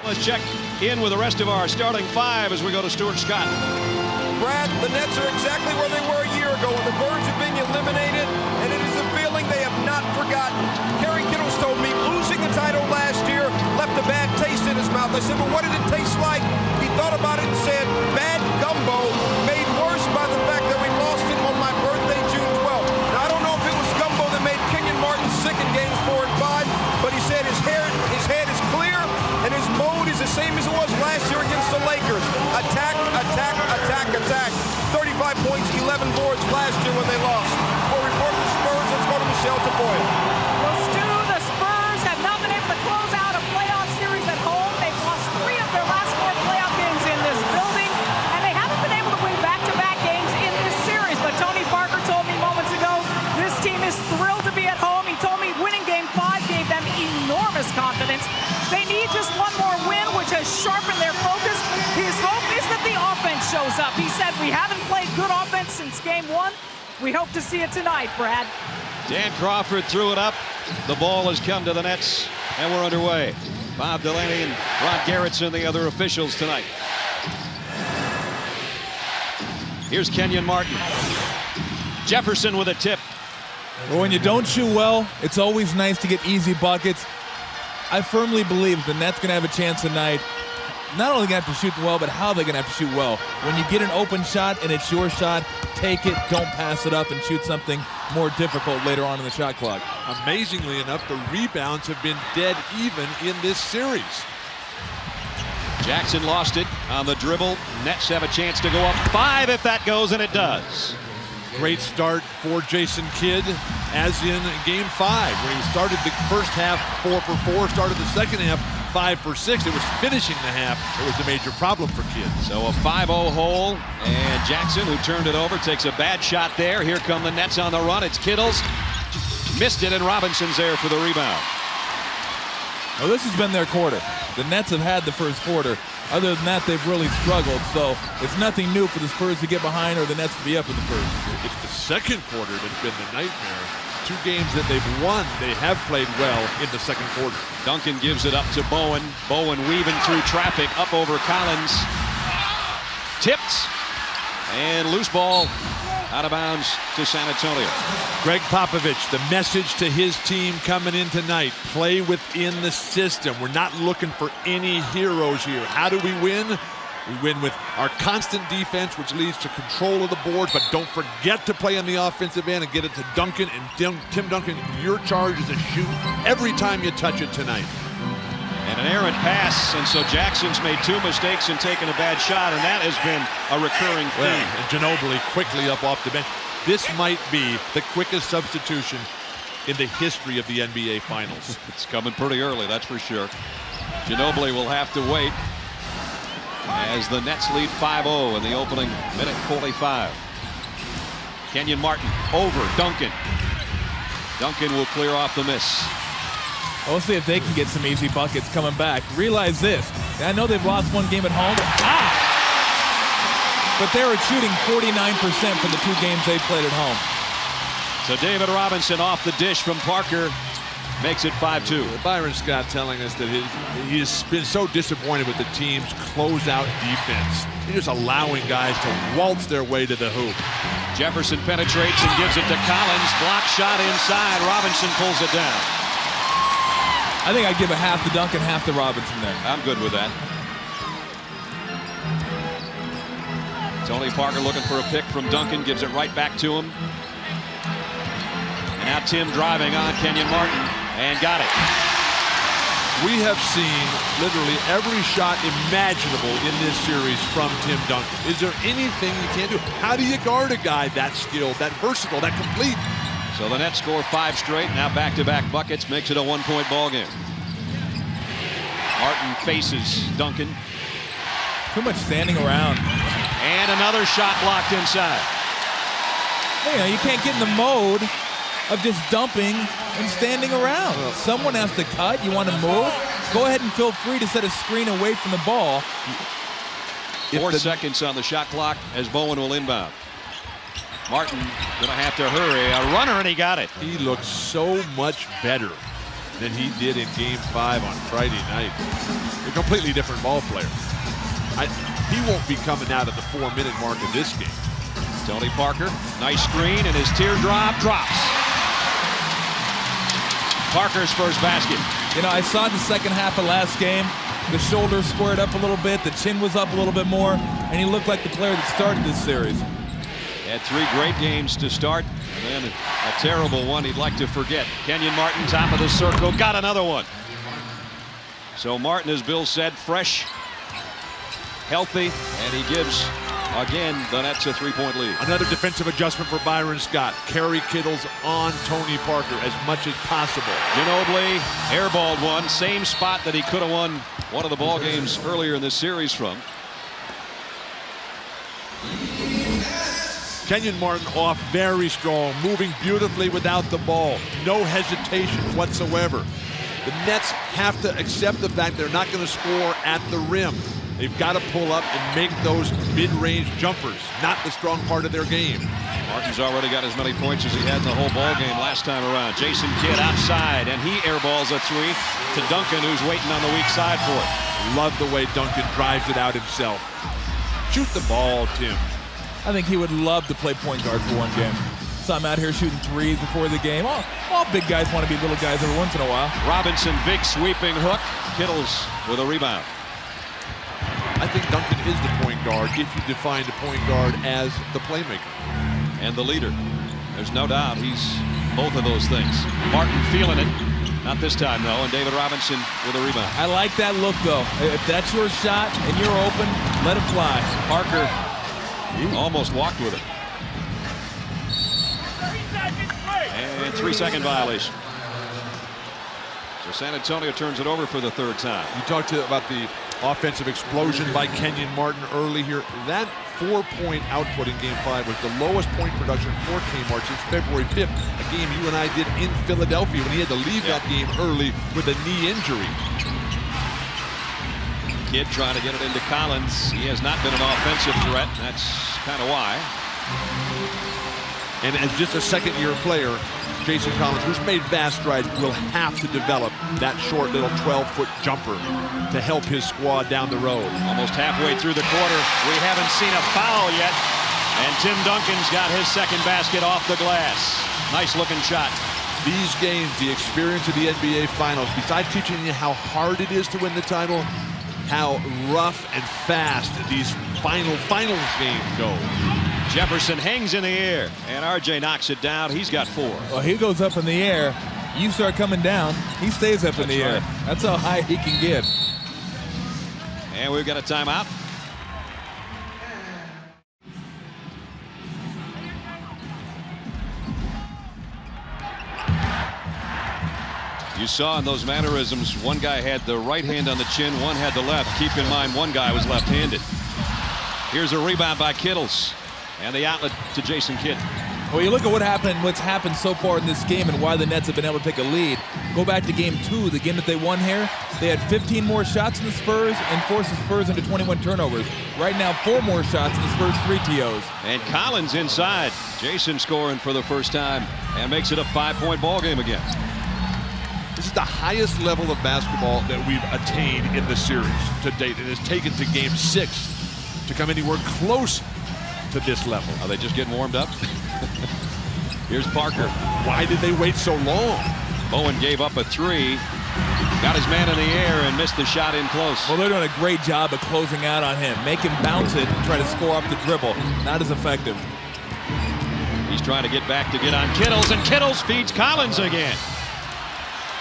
Let's check in with the rest of our starting five as we go to Stuart Scott. Brad, the Nets are exactly where they were a year ago, on the verge of being eliminated, and it is a feeling they have not forgotten. Kerry Kittles told me losing the title last year left a bad taste in his mouth. I said, well, what did it taste like? He thought about it and said, bad gumbo, made worse by the fact that we lost it on my birthday, June 12th. Now, I don't know if it was gumbo that made Kenyon Martin sick in games 4 and 5, but he said his head is clear, and his mode is the same as it was last year against the Lakers. Attack, attack, attack, attack. 35 points, 11 boards last year when they lost. For a report from Spurs, let's go to Michelle Tafoya. Well, Stu, the Spurs have not been able to close out a playoff series at home. They've lost 3 of their last 4 playoff games in this building, and they haven't been able to win back-to-back games in this series. But Tony Parker told me moments ago, this team is thrilled to be at home. He told me winning Game 5 gave them enormous confidence. They need just one more win, which has sharpened their focus. His hope is that the offense shows up. He said, we haven't played good offense since Game 1. We hope to see it tonight, Brad. Dan Crawford threw it up. The ball has come to the Nets, and we're underway. Bob Delaney and Ron Garrettson, the other officials tonight. Here's Kenyon Martin. Jefferson with a tip. Well, when you don't shoot well, it's always nice to get easy buckets. I firmly believe the Nets going to have a chance tonight. Not only going to have to shoot well, but how they're going to have to shoot well. When you get an open shot and it's your shot, take it, don't pass it up, and shoot something more difficult later on in the shot clock. Amazingly enough, the rebounds have been dead even in this series. Jackson lost it on the dribble. Nets have a chance to go up 5 if that goes, and it does. Great start for Jason Kidd, as in Game 5, where he started the first half 4 for 4, started the second half 5 for 6. It was finishing the half that was the major problem for Kidd. So a 5-0 hole, and Jackson, who turned it over, takes a bad shot there. Here come the Nets on the run. It's Kittles. Missed it, and Robinson's there for the rebound. Well, this has been their quarter. The Nets have had the first quarter. Other than that, they've really struggled. So it's nothing new for the Spurs to get behind or the Nets to be up in the first. It's the second quarter that's been the nightmare. 2 games that they've won, they have played well in the second quarter. Duncan gives it up to Bowen. Bowen weaving through traffic up over Collins. Tipped. And loose ball out of bounds to San Antonio. Greg Popovich, the message to his team coming in tonight: play within the system. We're not looking for any heroes here. How do we win? We win with our constant defense, which leads to control of the boards, but don't forget to play on the offensive end and get it to Duncan. And Tim Duncan, your charge is to shoot every time you touch it tonight. And an errant pass, and so Jackson's made 2 mistakes and taken a bad shot, and that has been a recurring theme. And Ginobili quickly up off the bench. This might be the quickest substitution in the history of the NBA Finals. It's coming pretty early, that's for sure. Ginobili will have to wait as the Nets lead 5-0 in the opening minute 45. Kenyon Martin over Duncan. Duncan will clear off the miss. We'll see if they can get some easy buckets coming back. Realize this. I know they've lost 1 game at home. But they were shooting 49% for the 2 games they played at home. So David Robinson off the dish from Parker makes it 5-2. Byron Scott telling us that he's been so disappointed with the team's closeout defense. They're just allowing guys to waltz their way to the hoop. Jefferson penetrates and gives it to Collins. Block shot inside. Robinson pulls it down. I think I'd give a half to Duncan, half to Robinson there. I'm good with that. Tony Parker looking for a pick from Duncan, gives it right back to him. And now Tim driving on Kenyon Martin, and got it. We have seen literally every shot imaginable in this series from Tim Duncan. Is there anything you can't do? How do you guard a guy that skilled, that versatile, that complete? So the Nets score 5 straight, now back-to-back buckets, makes it a 1-point ball game. Martin faces Duncan. Too much standing around. And another shot blocked inside. You know, you can't get in the mode of just dumping and standing around. Someone has to cut. You want to move? Go ahead and feel free to set a screen away from the ball. 4 seconds on the shot clock as Bowen will inbound. Martin gonna have to hurry. A runner, and he got it. He looks so much better than he did in Game 5 on Friday night. A completely different ball player. He won't be coming out at the 4-minute mark of this game. Tony Parker, nice screen, and his teardrop drops. Parker's first basket. You know, I saw in the second half of last game, the shoulders squared up a little bit, the chin was up a little bit more, and he looked like the player that started this series. Had 3 great games to start, and then a terrible one he'd like to forget. Kenyon Martin, top of the circle, got another one. So Martin, as Bill said, fresh, healthy, and he gives, again, the Nets a 3-point lead. Another defensive adjustment for Byron Scott. Kerry Kittles on Tony Parker as much as possible. Ginobili airballed one, same spot that he could have won one of the ball games earlier in this series from. Kenyon Martin off very strong, moving beautifully without the ball. No hesitation whatsoever. The Nets have to accept the fact they're not going to score at the rim. They've got to pull up and make those mid-range jumpers, not the strong part of their game. Martin's already got as many points as he had in the whole ball game last time around. Jason Kidd outside, and he airballs a 3 to Duncan, who's waiting on the weak side for it. Love the way Duncan drives it out himself. Shoot the ball, Tim. I think he would love to play point guard for one game. So I'm out here shooting threes before the game. All big guys want to be little guys every once in a while. Robinson, big sweeping hook. Kittles with a rebound. I think Duncan is the point guard if you define the point guard as the playmaker. And the leader. There's no doubt he's both of those things. Martin feeling it. Not this time, though, and David Robinson with a rebound. I like that look, though. If that's your shot and you're open, let it fly. Parker almost walked with it. And 3-second violation. So San Antonio turns it over for the 3rd time. You talked about the offensive explosion by Kenyon Martin early here. That 4-point output in Game 5 was the lowest point production for Kmart since February 5th, a game you and I did in Philadelphia when he had to leave that game early with a knee injury. Kidd trying to get it into Collins. He has not been an offensive threat. That's kind of why. And as just a second-year player, Jason Collins, who's made vast strides, will have to develop that short little 12-foot jumper to help his squad down the road. Almost halfway through the quarter, we haven't seen a foul yet. And Tim Duncan's got his second basket off the glass. Nice-looking shot. These games, the experience of the NBA Finals, besides teaching you how hard it is to win the title, how rough and fast these finals games go. Jefferson hangs in the air, and RJ knocks it down. He's got 4. Well, he goes up in the air. You start coming down, he stays up in the air. That's how high he can get. And we've got a timeout. You saw in those mannerisms, one guy had the right hand on the chin, one had the left. Keep in mind, one guy was left-handed. Here's a rebound by Kittles. And the outlet to Jason Kidd. Well, you look at what's happened so far in this game and why the Nets have been able to take a lead. Go back to Game 2, the game that they won here. They had 15 more shots than the Spurs and forced the Spurs into 21 turnovers. Right now, 4 more shots than the Spurs, 3 TOs. And Collins inside. Jason scoring for the first time and makes it a 5-point ball game again. This is the highest level of basketball that we've attained in the series to date. It has taken to Game 6 to come anywhere close to this level. Are they just getting warmed up? Here's Parker. Why did they wait so long? Bowen gave up a 3. Got his man in the air and missed the shot in close. Well, they're doing a great job of closing out on him. Make him bounce it and try to score off the dribble. Not as effective. He's trying to get back to get on Kittles, and Kittles feeds Collins again.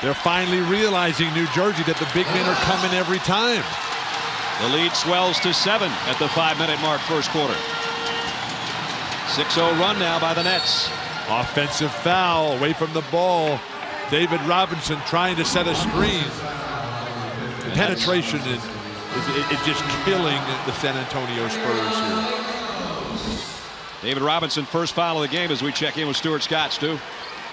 They're finally realizing, New Jersey, that the big men are coming every time. The lead swells to 7 at the 5-minute mark, first quarter. 6-0 run now by the Nets. Offensive foul away from the ball. David Robinson trying to set a screen. The penetration is just killing the San Antonio Spurs here. David Robinson, first foul of the game as we check in with Stuart Scott. Stu.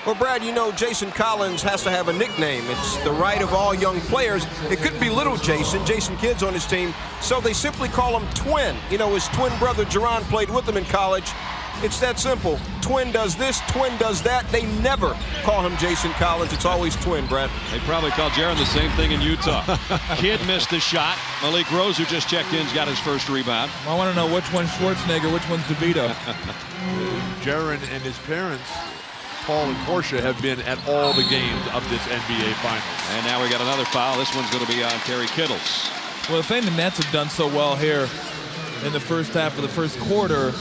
Well, Brad, you know Jason Collins has to have a nickname. It's the right of all young players. It couldn't be little Jason. Jason Kidd's on his team, so they simply call him Twin. You know, his twin brother, Jerron, played with him in college. It's that simple. Twin does this, twin does that. They never call him Jason Collins. It's always twin, Brad. They probably call Jaron the same thing in Utah. Kid missed the shot. Malik Rose, who just checked in, has got his first rebound. I want to know which one's Schwarzenegger, which one's DeVito. Jaron and his parents, Paul and Portia, have been at all the games of this NBA Finals. And now we got another foul. This one's going to be on Terry Kittles. Well, the thing the Nets have done so well here in the first half of the first quarter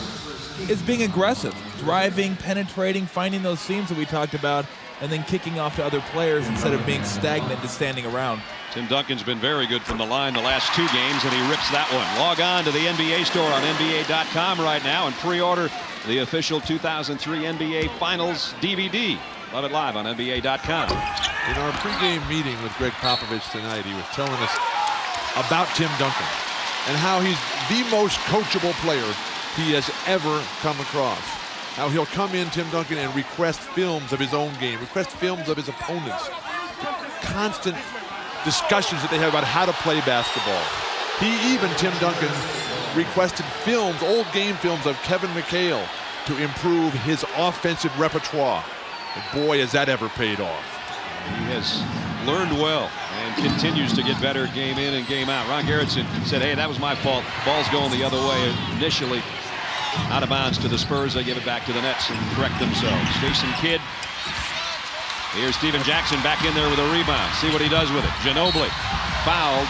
is being aggressive, driving, penetrating, finding those seams that we talked about, and then kicking off to other players instead of being stagnant and standing around. Tim Duncan's been very good from the line the last 2 games, and he rips that one. Log on to the NBA store on NBA.com right now and pre-order the official 2003 NBA Finals DVD. Love it live on NBA.com. In our pregame meeting with Greg Popovich tonight, he was telling us about Tim Duncan and how he's the most coachable player he has ever come across. How he'll come in, Tim Duncan, and request films of his own game, request films of his opponents. Constant discussions that they have about how to play basketball. He even, Tim Duncan, requested films, old game films of Kevin McHale to improve his offensive repertoire. And boy, has that ever paid off. He has learned well and continues to get better game in and game out. Ron Gerritsen said, hey, that was my fault. Ball's going the other way initially. Out of bounds to the Spurs. They give it back to the Nets and correct themselves. Jason Kidd. Here's Steven Jackson back in there with a rebound. See what he does with it. Ginobili fouled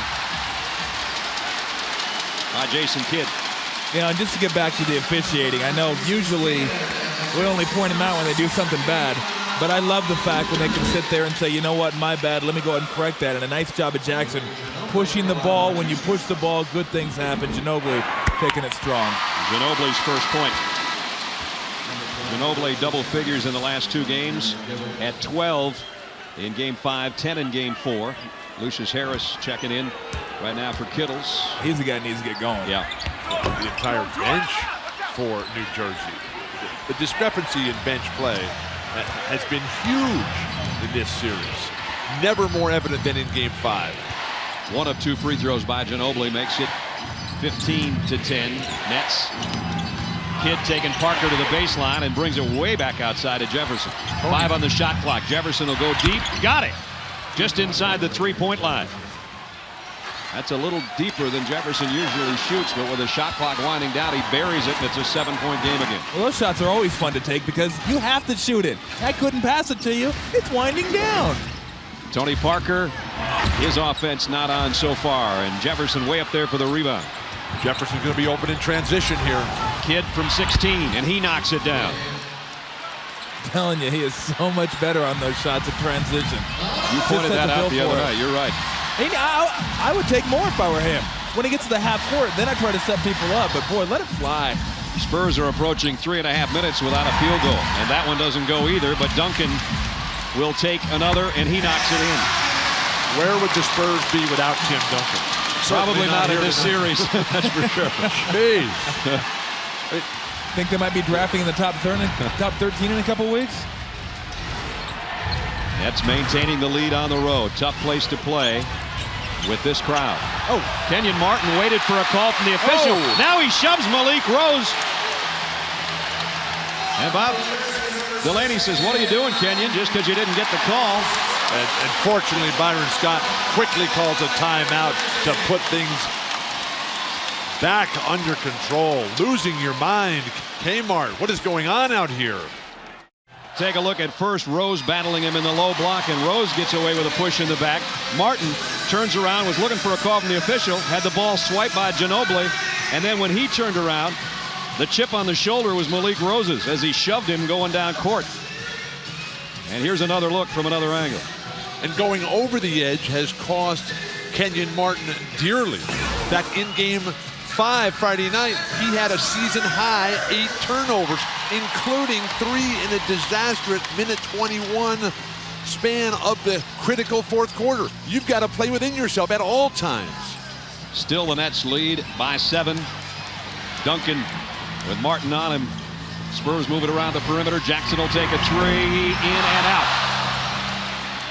by Jason Kidd. You know, just to get back to the officiating, I know usually we only point them out when they do something bad, but I love the fact when they can sit there and say, you know what, my bad, let me go ahead and correct that. And a nice job of Jackson pushing the ball. When you push the ball, good things happen. Ginobili taking it strong. Ginobili's first point. Ginobili double figures in the last 2 games at 12 in game 5, 10 in game 4. Lucius Harris checking in right now for Kittles. He's the guy that needs to get going. Yeah. The entire bench for New Jersey. The discrepancy in bench play has been huge in this series. Never more evident than in game 5. 1 of 2 free throws by Ginobili makes it 15-10 Nets. Kidd taking Parker to the baseline and brings it way back outside to Jefferson. 5 on the shot clock. Jefferson will go deep. Got it. Just inside the 3-point line. That's a little deeper than Jefferson usually shoots, but with the shot clock winding down, he buries it, and it's a 7-point game again. Well, those shots are always fun to take because you have to shoot it. I couldn't pass it to you. It's winding down. Tony Parker, his offense not on so far, and Jefferson way up there for the rebound. Jefferson's going to be open in transition here. Kidd from 16, and he knocks it down. I'm telling you, he is so much better on those shots of transition. You pointed that out the other night. You're right. I would take more if I were him. When he gets to the half court, then I try to set people up. But, boy, let it fly. Spurs are approaching 3.5 minutes without a field goal. And that one doesn't go either, but Duncan will take another, and he knocks it in. Where would the Spurs be without Tim Duncan? Probably not in this series. That's for sure. Jeez. Think they might be drafting in the top 13 in a couple weeks? Nets maintaining the lead on the road. Tough place to play with this crowd. Oh, Kenyon Martin waited for a call from the official. Oh. Now he shoves Malik Rose. And Bob Delaney says, what are you doing, Kenyon? Just because you didn't get the call. And fortunately, Byron Scott quickly calls a timeout to put things back under control. Losing your mind, Kmart. What is going on out here? Take a look at first Rose battling him in the low block, and Rose gets away with a push in the back. Martin turns around, was looking for a call from the official, had the ball swiped by Ginobili, and then when he turned around, the chip on the shoulder was Malik Rose's as he shoved him going down court. And here's another look from another angle. And going over the edge has cost Kenyon Martin dearly. That in game 5 Friday night, he had a season high 8 turnovers, including 3 in a disastrous minute 21 span of the critical fourth quarter. You've got to play within yourself at all times. Still the Nets lead by 7. Duncan with Martin on him. Spurs move it around the perimeter. Jackson will take a 3 in and out.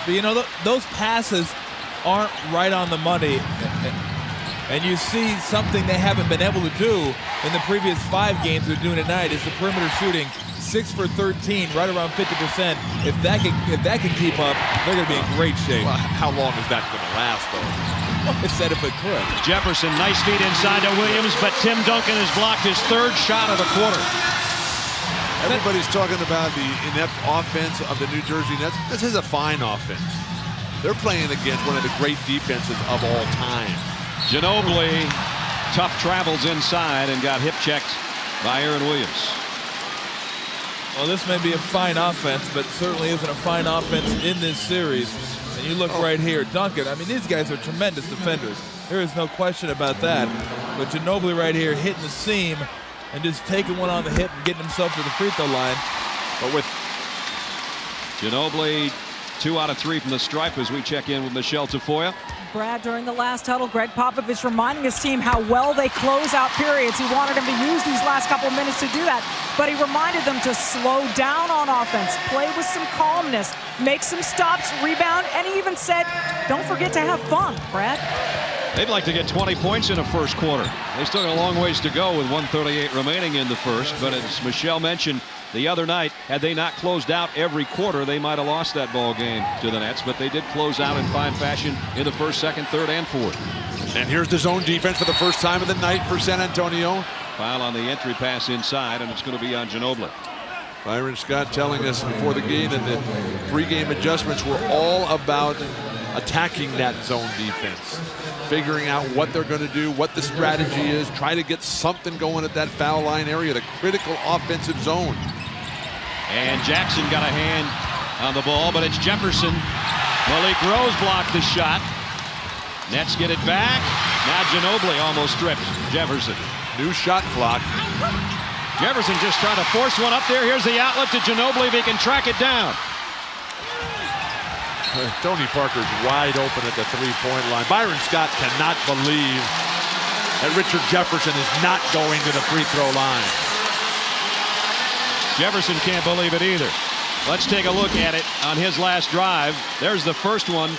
But you know, those passes aren't right on the money. And you see something they haven't been able to do in the previous 5 games they're doing tonight is the perimeter shooting. 6 for 13, right around 50%. If that can keep up, they're going to be in great shape. Well, how long is that going to last, though? Well, it said if it could. Jefferson, nice feed inside to Williams, but Tim Duncan has blocked his 3rd shot of the quarter. Everybody's talking about the inept offense of the New Jersey Nets. This is a fine offense. They're playing against one of the great defenses of all time. Ginobili, tough travels inside and got hip checked by Aaron Williams. Well, this may be a fine offense, but certainly isn't a fine offense in this series. And you look right here, Duncan. I mean, these guys are tremendous defenders. There is no question about that. But Ginobili right here hitting the seam and just taking one on the hip and getting himself to the free throw line. But with Ginobili 2 out of 3 from the stripe as we check in with Michelle Tafoya. Brad, during the last huddle, Greg Popovich reminding his team how well they close out periods. He wanted them to use these last couple of minutes to do that, but he reminded them to slow down on offense, play with some calmness, make some stops, rebound, and he even said, don't forget to have fun, Brad. They'd like to get 20 points in the first quarter. They still got a long ways to go with 1:38 remaining in the first, but as Michelle mentioned the other night, had they not closed out every quarter, they might have lost that ball game to the Nets, but they did close out in fine fashion in the first, second, third, and fourth. And here's the zone defense for the first time of the night for San Antonio. Foul on the entry pass inside, and it's going to be on Ginobili. Byron Scott telling us before the game that the pregame adjustments were all about attacking that zone defense, figuring out what they're going to do, what the strategy is, try to get something going at that foul line area, the critical offensive zone. And Jackson got a hand on the ball, but it's Jefferson. Malik Rose blocked the shot. Nets get it back. Now Ginobili almost stripped Jefferson. New shot clock. Jefferson just trying to force one up there. Here's the outlet to Ginobili if he can track it down. Tony Parker's wide open at the three-point line. Byron Scott cannot believe that Richard Jefferson is not going to the free throw line. Jefferson can't believe it either. Let's take a look at it on his last drive. There's the first one.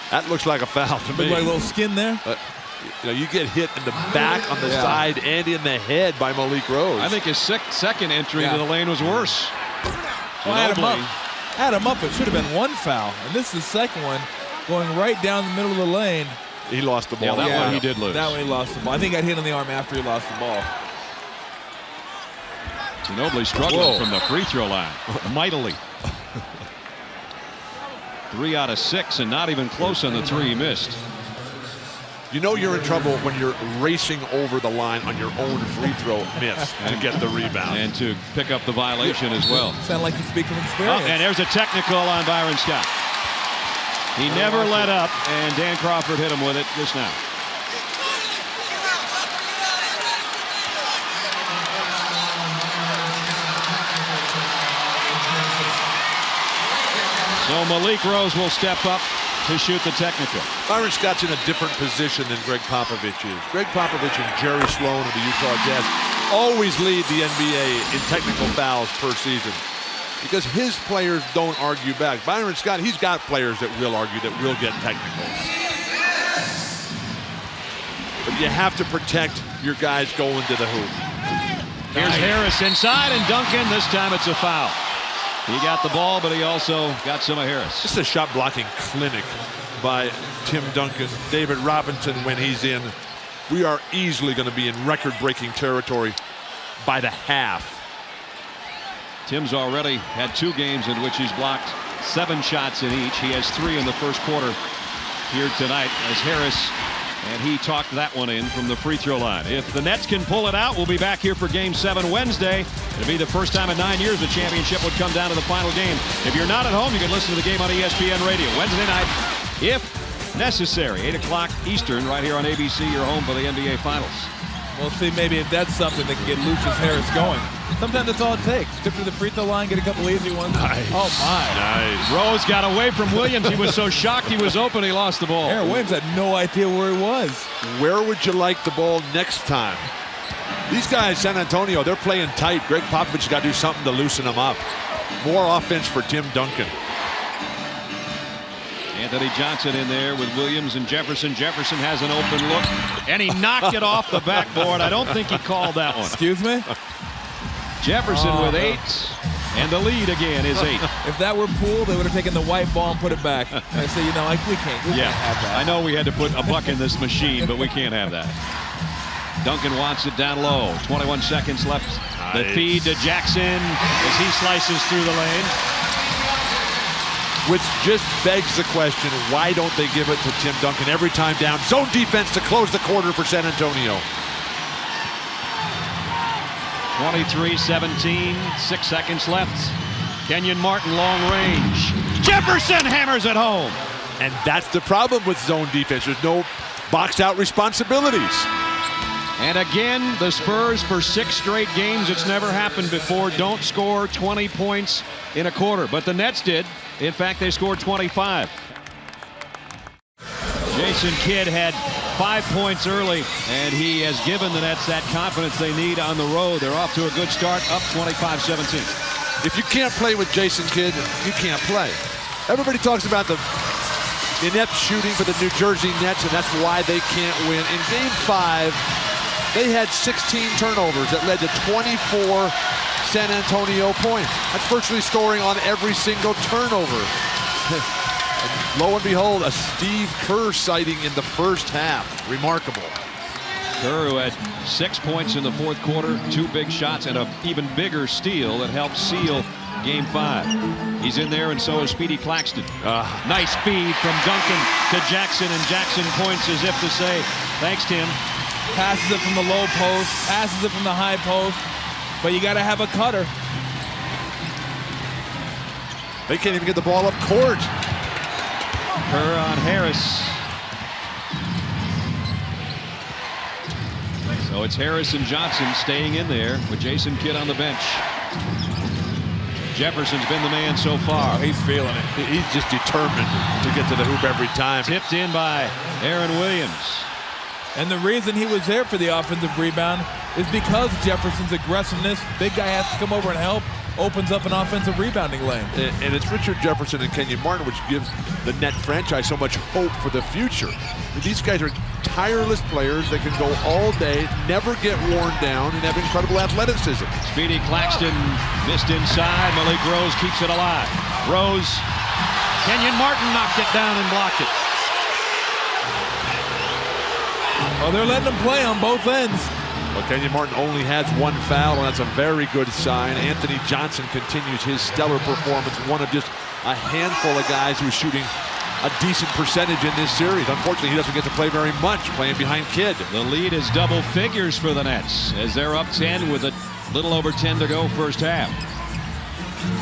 That looks like a foul to me. Look like a little skin there. You know, you get hit in the back, on the side, and in the head by Malik Rose. I think his second entry into the lane was worse. Well, had him up. It should have been 1 foul. And this is the second one going right down the middle of the lane. He lost the ball. Yeah, that one he did lose. That one he lost the ball. I think he got hit on the arm after he lost the ball. Ginobili struggling from the free throw line mightily. 3 out of 6 and not even close on the 3 he missed. You know you're in trouble when you're racing over the line on your own free throw miss to get the rebound. And to pick up the violation as well. Sound like you speak from experience. Oh, and there's a technical on Byron Scott. He never let up, and Dan Crawford hit him with it just now. So Malik Rose will step up to shoot the technical. Byron Scott's in a different position than Greg Popovich is. Greg Popovich and Jerry Sloan of the Utah Jazz always lead the NBA in technical fouls per season because his players don't argue back. Byron Scott, he's got players that will argue, that will get technicals. But you have to protect your guys going to the hoop. Here's Harris inside, and Duncan. This time it's a foul. He got the ball, but he also got some of Harris. This is a shot blocking clinic by Tim Duncan. David Robinson, when he's in, we are easily going to be in record-breaking territory by the half. Tim's already had 2 games in which he's blocked 7 shots in each. He has 3 in the first quarter here tonight as Harris, and he talked that one in from the free throw line. If the Nets can pull it out, we'll be back here for Game 7 Wednesday. It'll be the first time in 9 years the championship would come down to the final game. If you're not at home, you can listen to the game on ESPN Radio Wednesday night, if necessary, 8 o'clock Eastern, right here on ABC, your home for the NBA Finals. We'll see maybe if that's something that can get Lucius Harris going. Sometimes that's all it takes. Tip to the free throw line, get a couple easy ones. Nice. Oh, my. Nice. Rose got away from Williams. He was so shocked he was open, he lost the ball. Aaron Williams had no idea where he was. Where would you like the ball next time? These guys, San Antonio, they're playing tight. Greg Popovich's got to do something to loosen them up. More offense for Tim Duncan. Anthony Johnson in there with Williams and Jefferson. Jefferson has an open look, and he knocked it off the backboard. I don't think he called that one. Excuse me? Jefferson with 8, and the lead again is 8. If that were Poole, they would have taken the white ball and put it back. I say, you know, like, we can't have that. I know we had to put a buck in this machine, but we can't have that. Duncan wants it down low. 21 seconds left. Nice. The feed to Jackson as he slices through the lane. Which just begs the question, why don't they give it to Tim Duncan every time down? Zone defense to close the quarter for San Antonio. 23-17, 6 seconds left. Kenyon Martin, long range. Jefferson hammers it home. And that's the problem with zone defense. There's no box out responsibilities. And again, the Spurs, for 6 straight games, it's never happened before, don't score 20 points in a quarter. But the Nets did. In fact, they scored 25. Jason Kidd had 5 points early, and he has given the Nets that confidence they need on the road. They're off to a good start, up 25-17. If you can't play with Jason Kidd, you can't play. Everybody talks about the inept shooting for the New Jersey Nets, and that's why they can't win. In Game 5, they had 16 turnovers that led to 24 San Antonio points. That's virtually scoring on every single turnover. And lo and behold, a Steve Kerr sighting in the first half. Remarkable. Kerr, who had 6 points in the fourth quarter, 2 big shots, and an even bigger steal that helped seal Game 5. He's in there, and so is Speedy Claxton. Nice feed from Duncan to Jackson, and Jackson points as if to say, thanks, Tim. Passes it from the low post, passes it from the high post, but you got to have a cutter. They can't even get the ball up court. Kerr on Harris. So it's Harris and Johnson staying in there with Jason Kidd on the bench. Jefferson's been the man so far. He's feeling it. He's just determined to get to the hoop every time. Tipped in by Aaron Williams. And the reason he was there for the offensive rebound is because Jefferson's aggressiveness. Big guy has to come over and help. Opens up an offensive rebounding lane. And it's Richard Jefferson and Kenyon Martin, which gives the Net franchise so much hope for the future. These guys are tireless players that can go all day, never get worn down, and have incredible athleticism. Speedy Claxton missed inside. Malik Rose keeps it alive. Rose. Kenyon Martin knocked it down and blocked it. Well, they're letting them play on both ends. Well, Kenyon Martin only has 1 foul, and that's a very good sign. Anthony Johnson continues his stellar performance, one of just a handful of guys who's shooting a decent percentage in this series. Unfortunately, he doesn't get to play very much, playing behind Kidd. The lead is double figures for the Nets as they're up 10 with a little over 10 to go first half.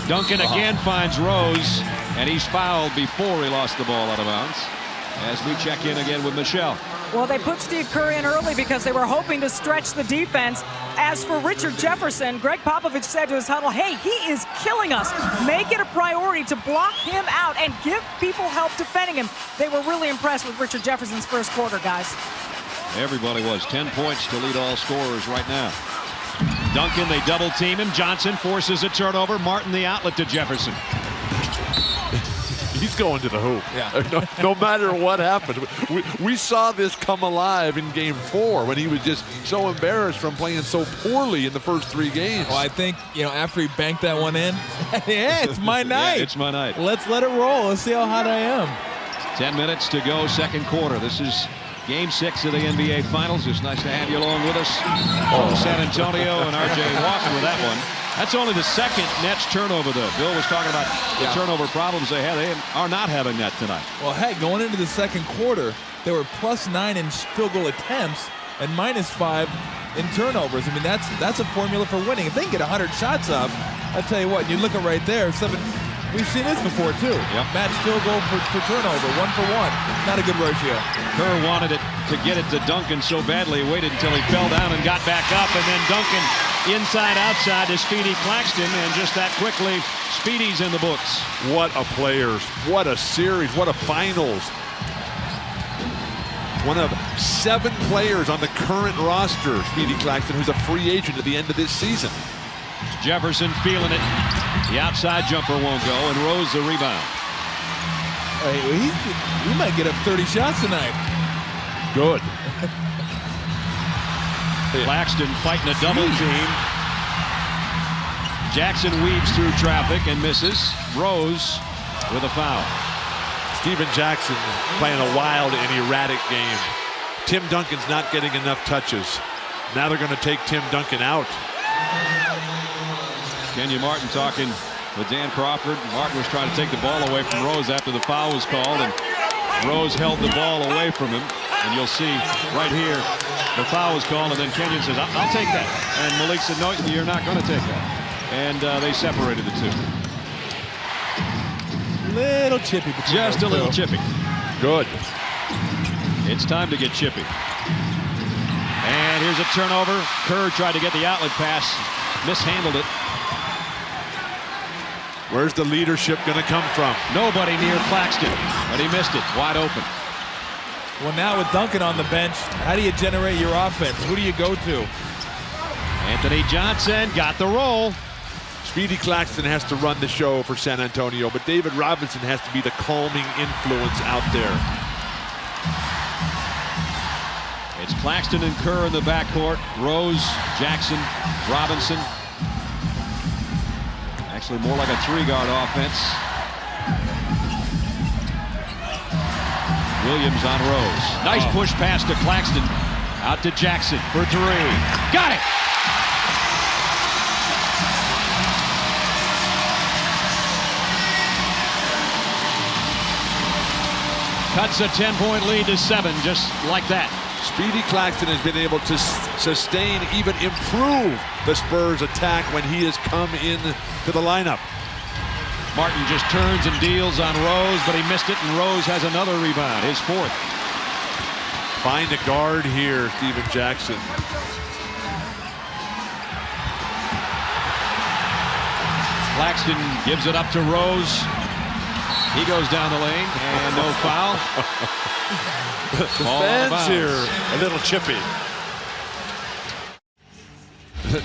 Duncan again finds Rose, and he's fouled before he lost the ball out of bounds. As we check in again with Michelle. Well, they put Steve Kerr in early because they were hoping to stretch the defense. As for Richard Jefferson, Greg Popovich said to his huddle, hey, he is killing us. Make it a priority to block him out and give people help defending him. They were really impressed with Richard Jefferson's first quarter, guys. Everybody was. 10 points to lead all scorers right now. Duncan, they double team him. Johnson forces a turnover. Martin the outlet to Jefferson. He's going to the hoop. Yeah. No matter what happened. We saw this come alive in Game 4 when he was just so embarrassed from playing so poorly in the first 3 games. Well, I think, you know, after he banked that one in, yeah, it's my night. Yeah, it's my night. Let's let it roll. Let's see how hot I am. 10 minutes to go, second quarter. This is Game 6 of the NBA Finals. It's nice to have you along with us from San Antonio, and R.J. Walker with that one. That's only the second Nets turnover, though. Bill was talking about the turnover problems they have. They are not having that tonight. Well, heck, going into the second quarter, they were +9 in field goal attempts and -5 in turnovers. I mean, that's a formula for winning. If they can get 100 shots up, I'll tell you what, you look at right there, we've seen this before, too. Yep. Match field goal for turnover, 1 for 1. Not a good ratio. Kerr wanted it to get it to Duncan so badly, he waited until he fell down and got back up, and then Duncan inside outside to Speedy Claxton, and just that quickly, Speedy's in the books. What a players, what a series, what a finals. One of 7 players on the current roster, Speedy Claxton, who's a free agent at the end of this season. Jefferson feeling it. The outside jumper won't go, and Rose the rebound. He might get up 30 shots tonight. Good. Claxton fighting a double team. Jackson weaves through traffic and misses. Rose with a foul. Steven Jackson playing a wild and erratic game. Tim Duncan's not getting enough touches. Now they're going to take Tim Duncan out. Kenyon Martin talking with Dan Crawford. Martin was trying to take the ball away from Rose after the foul was called, and Rose held the ball away from him. And you'll see right here the foul was called, and then Kenyon says, I'll take that. And Malik said, no, you're not going to take that. And they separated the two. Little chippy. Just a little chippy. Good. It's time to get chippy. And here's a turnover. Kerr tried to get the outlet pass, mishandled it. Where's the leadership going to come from? Nobody near Claxton, but he missed it. Wide open. Well, now with Duncan on the bench, how do you generate your offense? Who do you go to? Anthony Johnson got the roll. Speedy Claxton has to run the show for San Antonio, but David Robinson has to be the calming influence out there. It's Claxton and Kerr in the backcourt. Rose, Jackson, Robinson. Actually more like a three-guard offense. Williams on Rose. Nice push pass to Claxton. Out to Jackson for three. Got it! Cuts a 10-point lead to 7, just like that. Speedy Claxton has been able to sustain, even improve the Spurs attack when he has come in to the lineup. Martin just turns and deals on Rose, but he missed it, and Rose has another rebound, his fourth. Find a guard here, Steven Jackson. Claxton gives it up to Rose. He goes down the lane, and no foul. The fans here, a little chippy.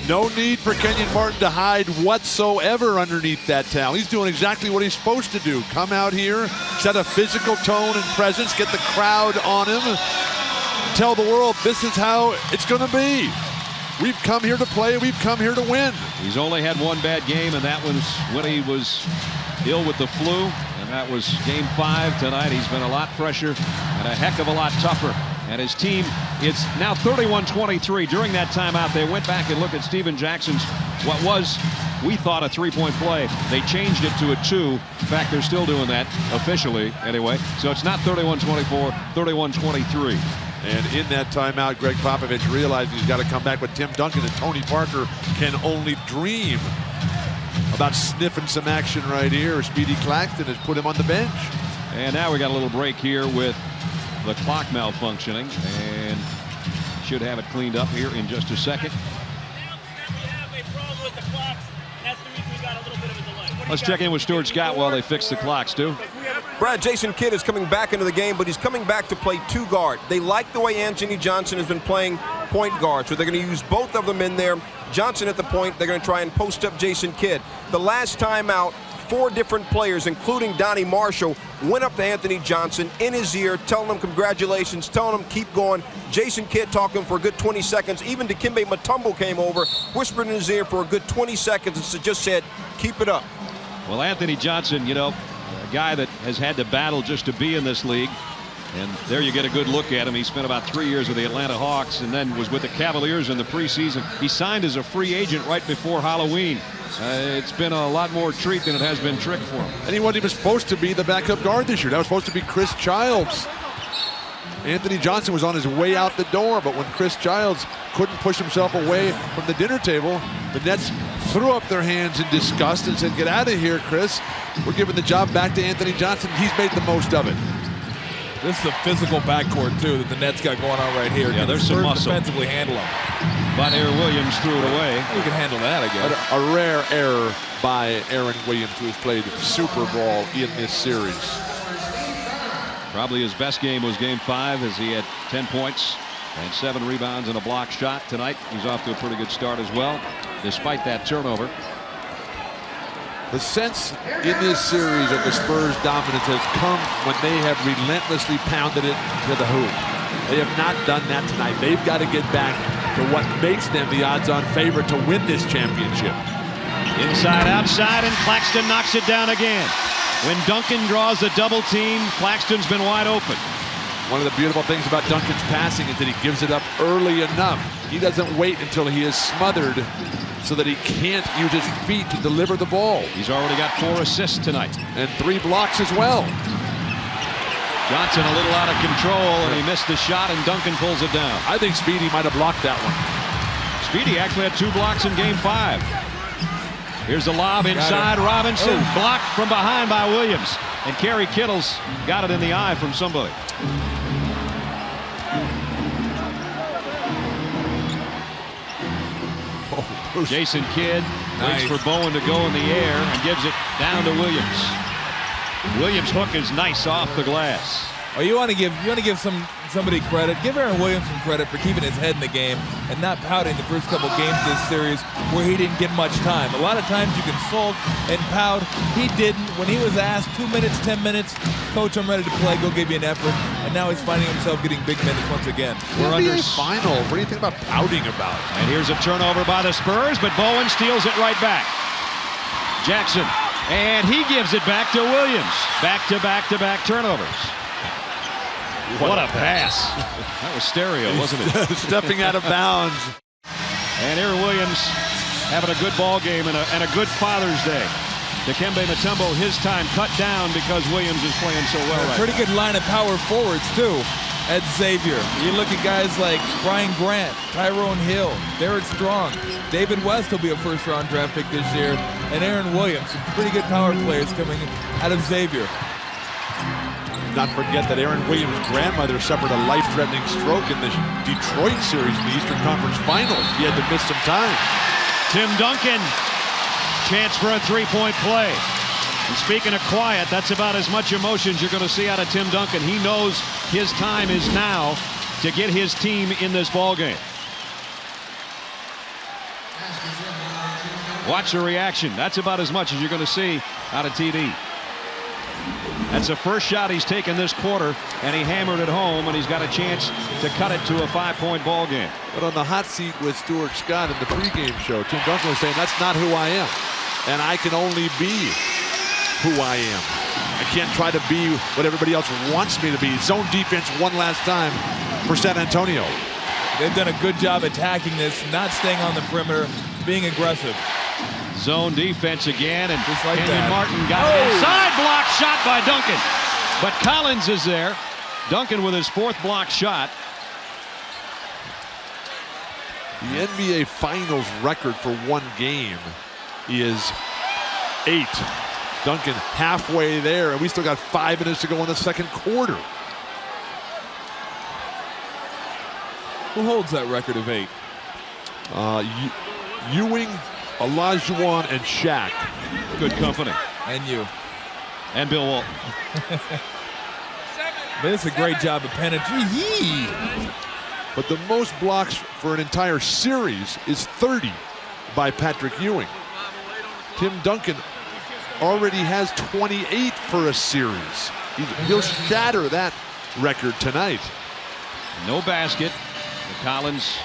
No need for Kenyon Martin to hide whatsoever underneath that towel. He's doing exactly what he's supposed to do. Come out here, set a physical tone and presence, get the crowd on him, tell the world this is how it's going to be. We've come here to play, we've come here to win. He's only had one bad game, and that was when he was ill with the flu. And that was game 5 tonight. He's been a lot fresher and a heck of a lot tougher. And his team is now 31-23. During that timeout, they went back and looked at Steven Jackson's, what was, we thought, a three-point play. They changed it to a 2. In fact, they're still doing that officially anyway. So it's not 31-24, 31-23. And in that timeout, Greg Popovich realized he's got to come back with Tim Duncan, and Tony Parker can only dream about sniffing some action right here. Speedy Claxton has put him on the bench. And now we got a little break here with the clock malfunctioning, and should have it cleaned up here in just a second. Let's check in with Stuart Scott while they fix the clocks, Stu. Brad, Jason Kidd is coming back into the game, but he's coming back to play 2 guard. They like the way Anthony Johnson has been playing point guard, so they're going to use both of them in there. Johnson at the point, they're going to try and post up Jason Kidd. The last time out, 4 different players, including Donnie Marshall, went up to Anthony Johnson in his ear, telling him congratulations, telling him keep going. Jason Kidd talking for a good 20 seconds. Even Dikembe Mutombo came over, whispered in his ear for a good 20 seconds and just said, keep it up. Well, Anthony Johnson, you know, a guy that has had to battle just to be in this league. And there you get a good look at him. He spent about 3 years with the Atlanta Hawks and then was with the Cavaliers in the preseason. He signed as a free agent right before Halloween. It's been a lot more treat than it has been trick for him. And he wasn't even supposed to be the backup guard this year. That was supposed to be Chris Childs. Anthony Johnson was on his way out the door, but when Chris Childs couldn't push himself away from the dinner table, the Nets threw up their hands in disgust and said, get out of here, Chris. We're giving the job back to Anthony Johnson. He's made the most of it. This is a physical backcourt, too, that the Nets got going on right here. Yeah, there's some muscle. Defensively handle him. But Aaron Williams threw it away. You can handle that, I guess. But a rare error by Aaron Williams, who has played Super Bowl in this series. Probably his best game was game 5, as he had 10 points and 7 rebounds and a block shot tonight. He's off to a pretty good start as well, despite that turnover. The sense in this series of the Spurs' dominance has come when they have relentlessly pounded it to the hoop. They have not done that tonight. They've got to get back to what makes them the odds-on favorite to win this championship. Inside, outside, and Claxton knocks it down again. When Duncan draws the double team, Claxton's been wide open. One of the beautiful things about Duncan's passing is that he gives it up early enough. He doesn't wait until he is smothered so that he can't use his feet to deliver the ball. He's already got 4 assists tonight. And 3 blocks as well. Johnson a little out of control, and he missed the shot, and Duncan pulls it down. I think Speedy might have blocked that one. Speedy actually had 2 blocks in Game 5. Here's a lob inside. Robinson blocked from behind by Williams. And Kerry Kittles got it in the eye from somebody. Jason Kidd waits for Bowen to go in the air and gives it down to Williams. Williams' hook is nice off the glass. Oh, you want to give somebody credit. Give Aaron Williams some credit for keeping his head in the game and not pouting the first couple games of this series where he didn't get much time. A lot of times you can sulk and pout. He didn't. When he was asked 2 minutes, 10 minutes, coach, I'm ready to play, go give you an effort. And now he's finding himself getting big minutes once again. We're under final. What do you think about pouting about? And here's a turnover by the Spurs, but Bowen steals it right back. Jackson, and he gives it back to Williams. Back-to-back-to-back turnovers. What a pass. That was stereo, wasn't it? Stepping out of bounds. And Aaron Williams having a good ball game and a good Father's Day. Dikembe Mutombo, his time cut down because Williams is playing so well right Pretty now. good line of power forwards, too, at Xavier. You look at guys like Brian Grant, Tyrone Hill, Derek Strong, David West will be a first-round draft pick this year, and Aaron Williams, some pretty good power players coming out of Xavier. Not forget that Aaron Williams' grandmother suffered a life-threatening stroke in the Detroit series in the Eastern Conference Finals. He had to miss some time. Tim Duncan, chance for a three-point play. And speaking of quiet, that's about as much emotions you're going to see out of Tim Duncan. He knows his time is now to get his team in this ball game. Watch the reaction. That's about as much as you're going to see out of TD. That's the first shot he's taken this quarter, and he hammered it home, and he's got a chance to cut it to a 5-point ball game. But on the hot seat with Stuart Scott in the pregame show, Tim Duncan was saying, that's not who I am. And I can only be who I am. I can't try to be what everybody else wants me to be. Zone defense one last time for San Antonio. They've done a good job attacking this, not staying on the perimeter, being aggressive. Zone defense again, and just like Kenyon Martin got it inside. Block shot by Duncan. But Collins is there. Duncan with his 4th block shot. The NBA Finals record for one game is 8. Duncan halfway there, and we still got 5 minutes to go in the second quarter. Who holds that record of 8? Ewing, Olajuwon, and Shaq. Good company. And you. And Bill Walton. But it's a great job of penetration. But the most blocks for an entire series is 30 by Patrick Ewing. Tim Duncan already has 28 for a series. He'll shatter that record tonight. No basket. Collins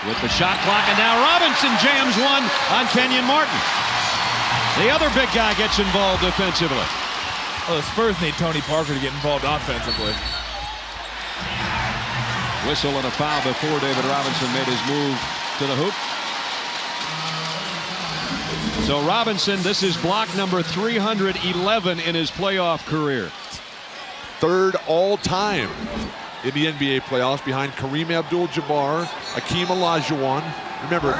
with the shot clock, and now Robinson jams one on Kenyon Martin. The other big guy gets involved defensively. Well, the Spurs need Tony Parker to get involved offensively. Whistle and a foul before David Robinson made his move to the hoop. So Robinson, this is block number 311 in his playoff career. 3rd all-time in the NBA playoffs, behind Kareem Abdul-Jabbar, Hakeem Olajuwon. Remember,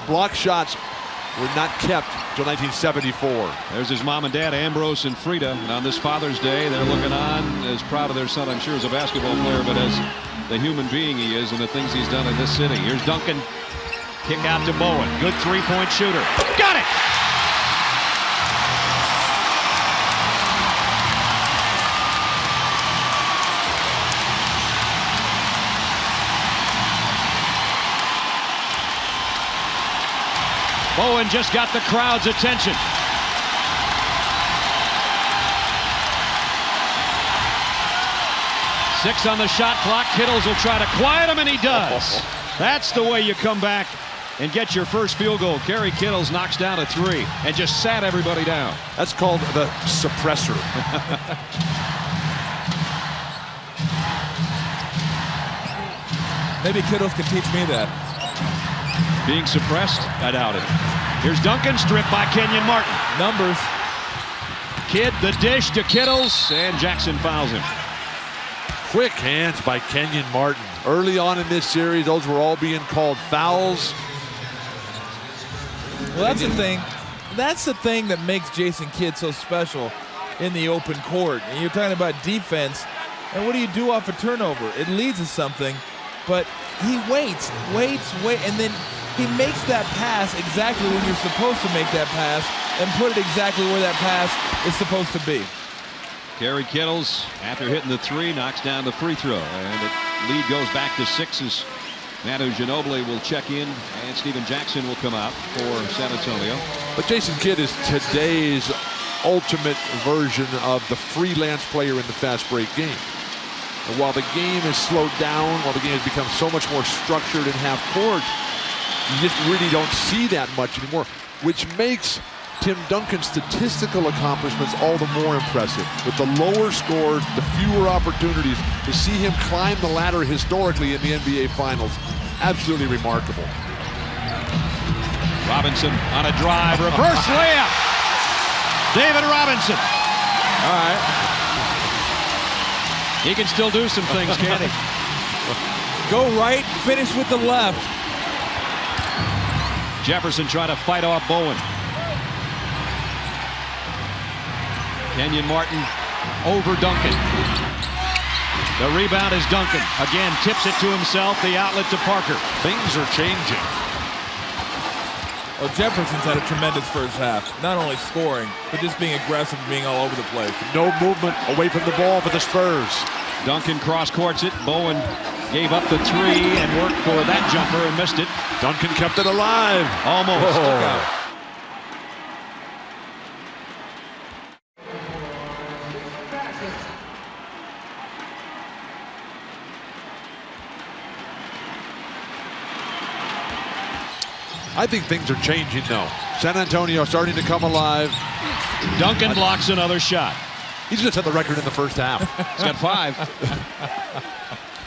block shots were not kept until 1974. There's his mom and dad, Ambrose and Frida. And on this Father's Day, they're looking on as proud of their son, I'm sure, as a basketball player, but as the human being he is and the things he's done in this city. Here's Duncan. Kick out to Bowen. Good 3-point shooter. Got it! Bowen just got the crowd's attention. 6 on the shot clock. Kittles will try to quiet him, and he does. That's the way you come back and get your first field goal. Kerry Kittles knocks down a 3 and just sat everybody down. That's called the suppressor. Maybe Kittles can teach me that. Being suppressed? I doubt it. Here's Duncan, stripped by Kenyon Martin. Numbers. Kidd the dish to Kittles, and Jackson fouls him. Quick hands by Kenyon Martin. Early on in this series, those were all being called fouls. Well, that's the thing. That's the thing that makes Jason Kidd so special in the open court. And you're talking about defense. And what do you do off a turnover? It leads to something, but he waits, and then he makes that pass exactly when you're supposed to make that pass and put it exactly where that pass is supposed to be. Kerry Kittles, after hitting the 3, knocks down the free throw, and the lead goes back to 6 as Manu Ginobili will check in, and Steven Jackson will come out for San Antonio. But Jason Kidd is today's ultimate version of the freelance player in the fast break game. And while the game is slowed down, while the game has become so much more structured in half court, you just really don't see that much anymore, which makes Tim Duncan's statistical accomplishments all the more impressive. With the lower scores, the fewer opportunities, to see him climb the ladder historically in the NBA Finals, absolutely remarkable. Robinson on a drive, reverse layup. David Robinson. All right. He can still do some things, can't he? Go right, finish with the left. Jefferson trying to fight off Bowen. Kenyon Martin over Duncan. The rebound is Duncan. Again, tips it to himself. The outlet to Parker. Things are changing. Well, Jefferson's had a tremendous first half. Not only scoring, but just being aggressive and being all over the place. No movement away from the ball for the Spurs. Duncan cross-courts it. Bowen gave up the 3 and worked for that jumper and missed it. Duncan kept it alive. Almost. Whoa. Took out. I think things are changing though. San Antonio starting to come alive. Duncan blocks another shot. He's just had the record in the first half. He's got 5.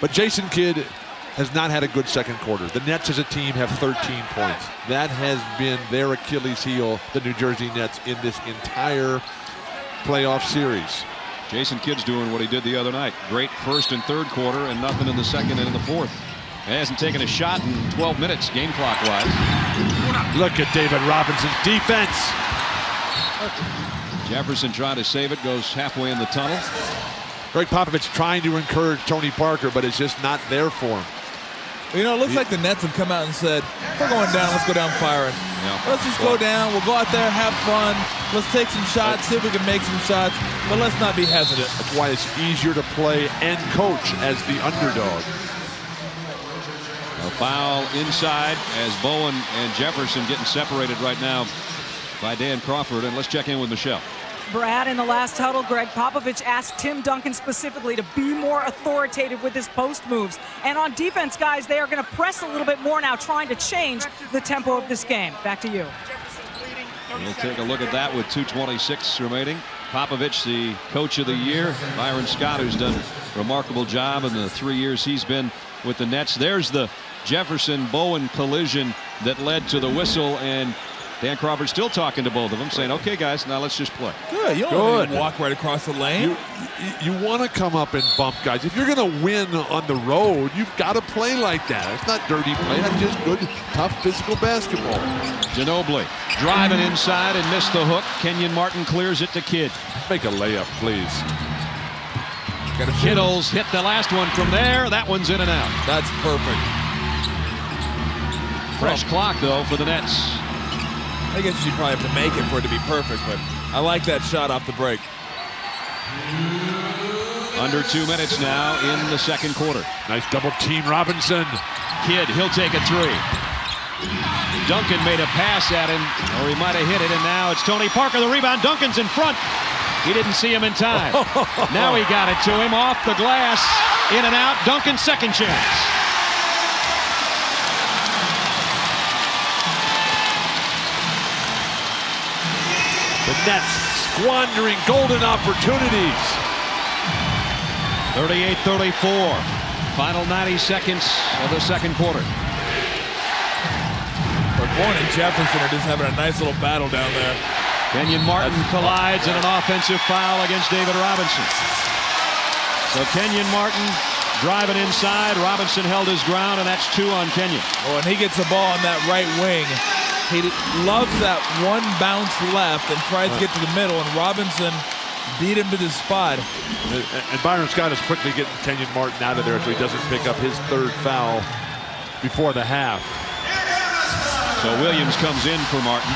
But Jason Kidd has not had a good second quarter. The Nets as a team have 13 points. That has been their Achilles heel, the New Jersey Nets, in this entire playoff series. Jason Kidd's doing what he did the other night. Great first and third quarter and nothing in the second and in the fourth. He hasn't taken a shot in 12 minutes game clock wise. Look at David Robinson's defense. Jefferson trying to save it, goes halfway in the tunnel. Greg Popovich trying to encourage Tony Parker, but it's just not there for him. You know, it looks like the Nets have come out and said, if we're going down, let's go down firing. Yeah. Let's just go down. We'll go out there, have fun. Let's take some shots, see if we can make some shots, but let's not be hesitant. That's why it's easier to play and coach as the underdog. A foul inside as Bowen and Jefferson getting separated right now by Dan Crawford. And let's check in with Michelle. Brad, in the last huddle, Greg Popovich asked Tim Duncan specifically to be more authoritative with his post moves. And on defense, guys, they are going to press a little bit more now, trying to change the tempo of this game. Back to you. We'll take a look at that with 2:26 remaining. Popovich, the coach of the year. Byron Scott, who's done a remarkable job in the 3 years he's been with the Nets. There's the Jefferson-Bowen collision that led to the whistle, and Dan Crawford still talking to both of them, saying, okay, guys, now let's just play. Good. You don't walk right across the lane. You want to come up and bump guys. If you're going to win on the road, you've got to play like that. It's not dirty play. That's just good, tough physical basketball. Ginobili driving inside and missed the hook. Kenyon Martin clears it to Kidd. Make a layup, please. Kittles hit the last one from there. That one's in and out. That's perfect. Fresh clock, though, for the Nets. I guess you probably have to make it for it to be perfect, but I like that shot off the break. Under 2 minutes now in the second quarter. Nice double team Robinson. Kidd, he'll take a 3. Duncan made a pass at him, or he might have hit it, and now it's Tony Parker, the rebound. Duncan's in front. He didn't see him in time. Now he got it to him off the glass. In and out. Duncan, second chance. The Nets squandering golden opportunities. 38-34. Final 90 seconds of the second quarter. Bourne and Jefferson are just having a nice little battle down there. Kenyon Martin collides in an offensive foul against David Robinson. So Kenyon Martin driving inside. Robinson held his ground, and that's 2 on Kenyon. Oh, and he gets the ball on that right wing. He loves that one bounce left and tries to get to the middle, and Robinson beat him to the spot. And Byron Scott is quickly getting Kenyon Martin out of there so he doesn't pick up his 3rd foul before the half. So Williams comes in for Martin.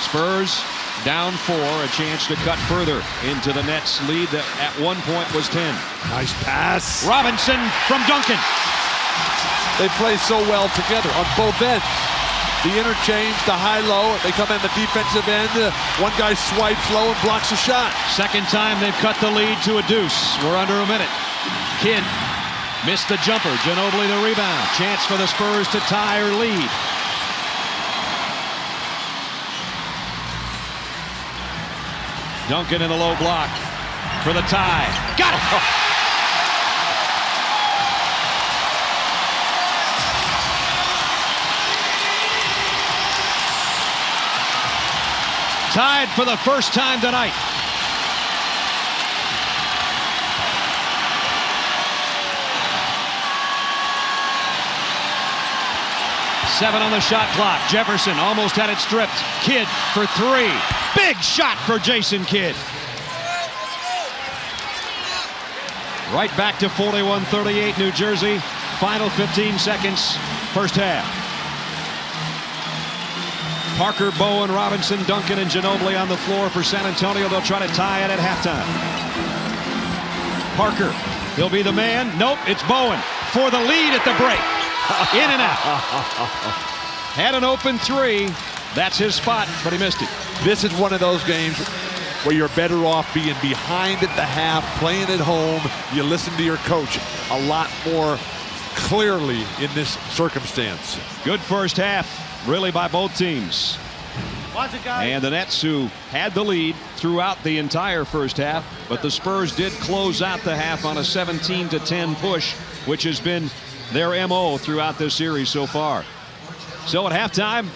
Spurs down 4, a chance to cut further into the Nets lead that at one point was 10. Nice pass. Robinson from Duncan. They play so well together on both ends. The interchange, the high-low, they come in the defensive end. One guy swipes low and blocks a shot. Second time they've cut the lead to a deuce. We're under a minute. Kidd missed the jumper. Ginobili the rebound. Chance for the Spurs to tie or lead. Duncan in the low block for the tie. Got it! Tied for the first time tonight. Seven on the shot clock. Jefferson almost had it stripped. Kidd for 3. Big shot for Jason Kidd. Right back to 41-38 New Jersey. Final 15 seconds, first half. Parker, Bowen, Robinson, Duncan, and Ginobili on the floor for San Antonio. They'll try to tie it at halftime. Parker, he'll be the man. Nope, it's Bowen for the lead at the break. In and out. Had an open 3. That's his spot, but he missed it. This is one of those games where you're better off being behind at the half, playing at home. You listen to your coach a lot more clearly in this circumstance. Good first half, really, by both teams. Watch it, guys. And the Nets, who had the lead throughout the entire first half, but the Spurs did close out the half on a 17-10 push, which has been their MO throughout this series so far. So at halftime,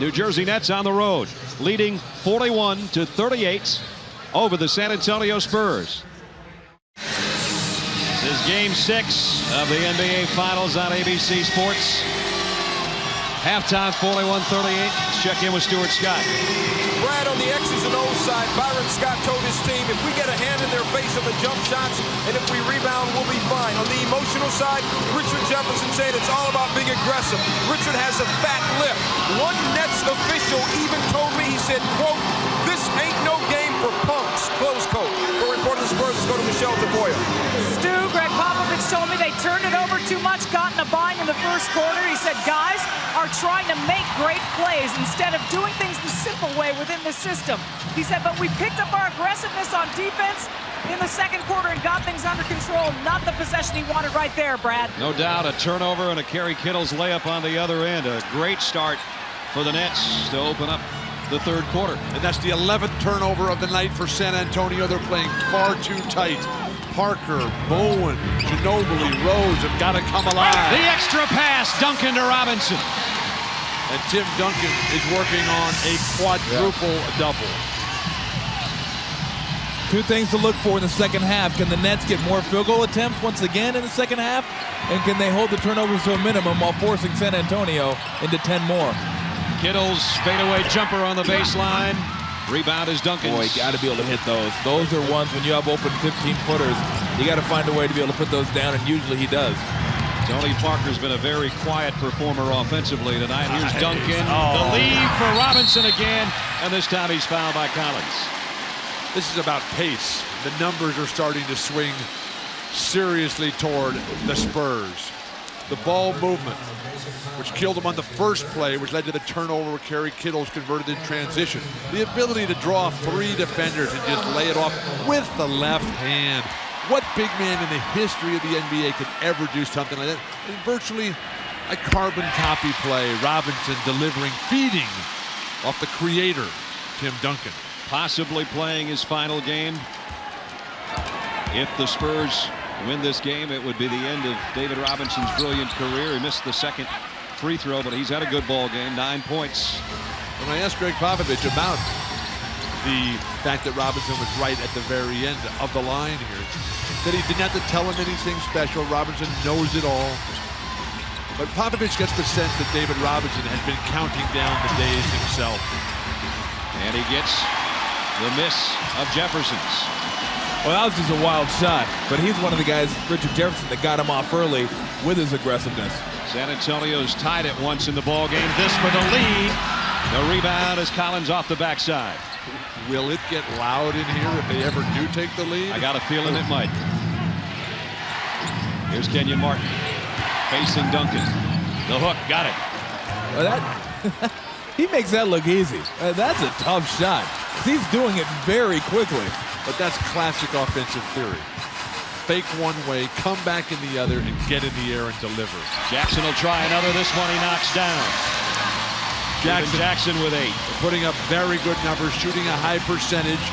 New Jersey Nets on the road, leading 41-38 over the San Antonio Spurs. This is Game 6 of the NBA Finals on ABC Sports. Halftime, 41-38. Let's check in with Stuart Scott. Brad, on the X's and O's side, Byron Scott told his team, if we get a hand in their face on the jump shots and if we rebound, we'll be fine. On the emotional side, Richard Jefferson said it's all about being aggressive. Richard has a fat lip. One Nets official even told me, he said, quote, this ain't no game for punks, close quote. For reporting the Spurs, let's go to Michelle Tafoya. Stu, Greg Popovich told me they turned it over too much, got in a bind in the first quarter. He said, guys are trying to make great plays instead of doing things the simple way within the system. He said, but we picked up our aggressiveness on defense in the second quarter and got things under control. Not the possession he wanted right there, Brad. No doubt, a turnover and a Kerry Kittles layup on the other end. A great start for the Nets to open up the third quarter. And that's the 11th turnover of the night for San Antonio. They're playing far too tight. Parker, Bowen, Ginobili, Rose have got to come alive. The extra pass, Duncan to Robinson. And Tim Duncan is working on a quadruple-double. 2 things to look for in the second half. Can the Nets get more field goal attempts once again in the second half? And can they hold the turnovers to a minimum while forcing San Antonio into 10 more? Kittles fadeaway jumper on the baseline. Rebound is Duncan. Boy, you got to be able to hit those. Those are ones when you have open 15-footers. You got to find a way to be able to put those down, and usually he does. Tony Parker's been a very quiet performer offensively tonight. Here's Duncan. The lead for Robinson again, and this time he's fouled by Collins. This is about pace. The numbers are starting to swing seriously toward the Spurs. the ball movement, which killed him on the first play, which led to the turnover where Kerry Kittles converted in transition. The ability to draw 3 defenders and just lay it off with the left hand. What big man in the history of the NBA could ever do something like that? And virtually a carbon copy play. Robinson delivering, feeding off the creator, Tim Duncan. Possibly playing his final game. If the Spurs win this game, it would be the end of David Robinson's brilliant career. He missed the second free throw, but he's had a good ball game, 9 points. When I asked Greg Popovich about the fact that Robinson was right at the very end of the line here, that he didn't have to tell him anything special. Robinson knows it all. But Popovich gets the sense that David Robinson has been counting down the days himself. And he gets the miss of Jefferson's. Well, that was just a wild shot, but he's one of the guys, Richard Jefferson, that got him off early with his aggressiveness. San Antonio's tied it once in the ball game. This for the lead. The rebound is Collins off the backside. Will it get loud in here if they ever do take the lead? I got a feeling it might. Here's Kenyon Martin facing Duncan. The hook, got it. Well, that he makes that look easy. That's a tough shot. He's doing it very quickly. But that's classic offensive theory. Fake one way, come back in the other, and get in the air and deliver. Jackson will try another. This one he knocks down. Jackson with 8. Putting up very good numbers, shooting a high percentage.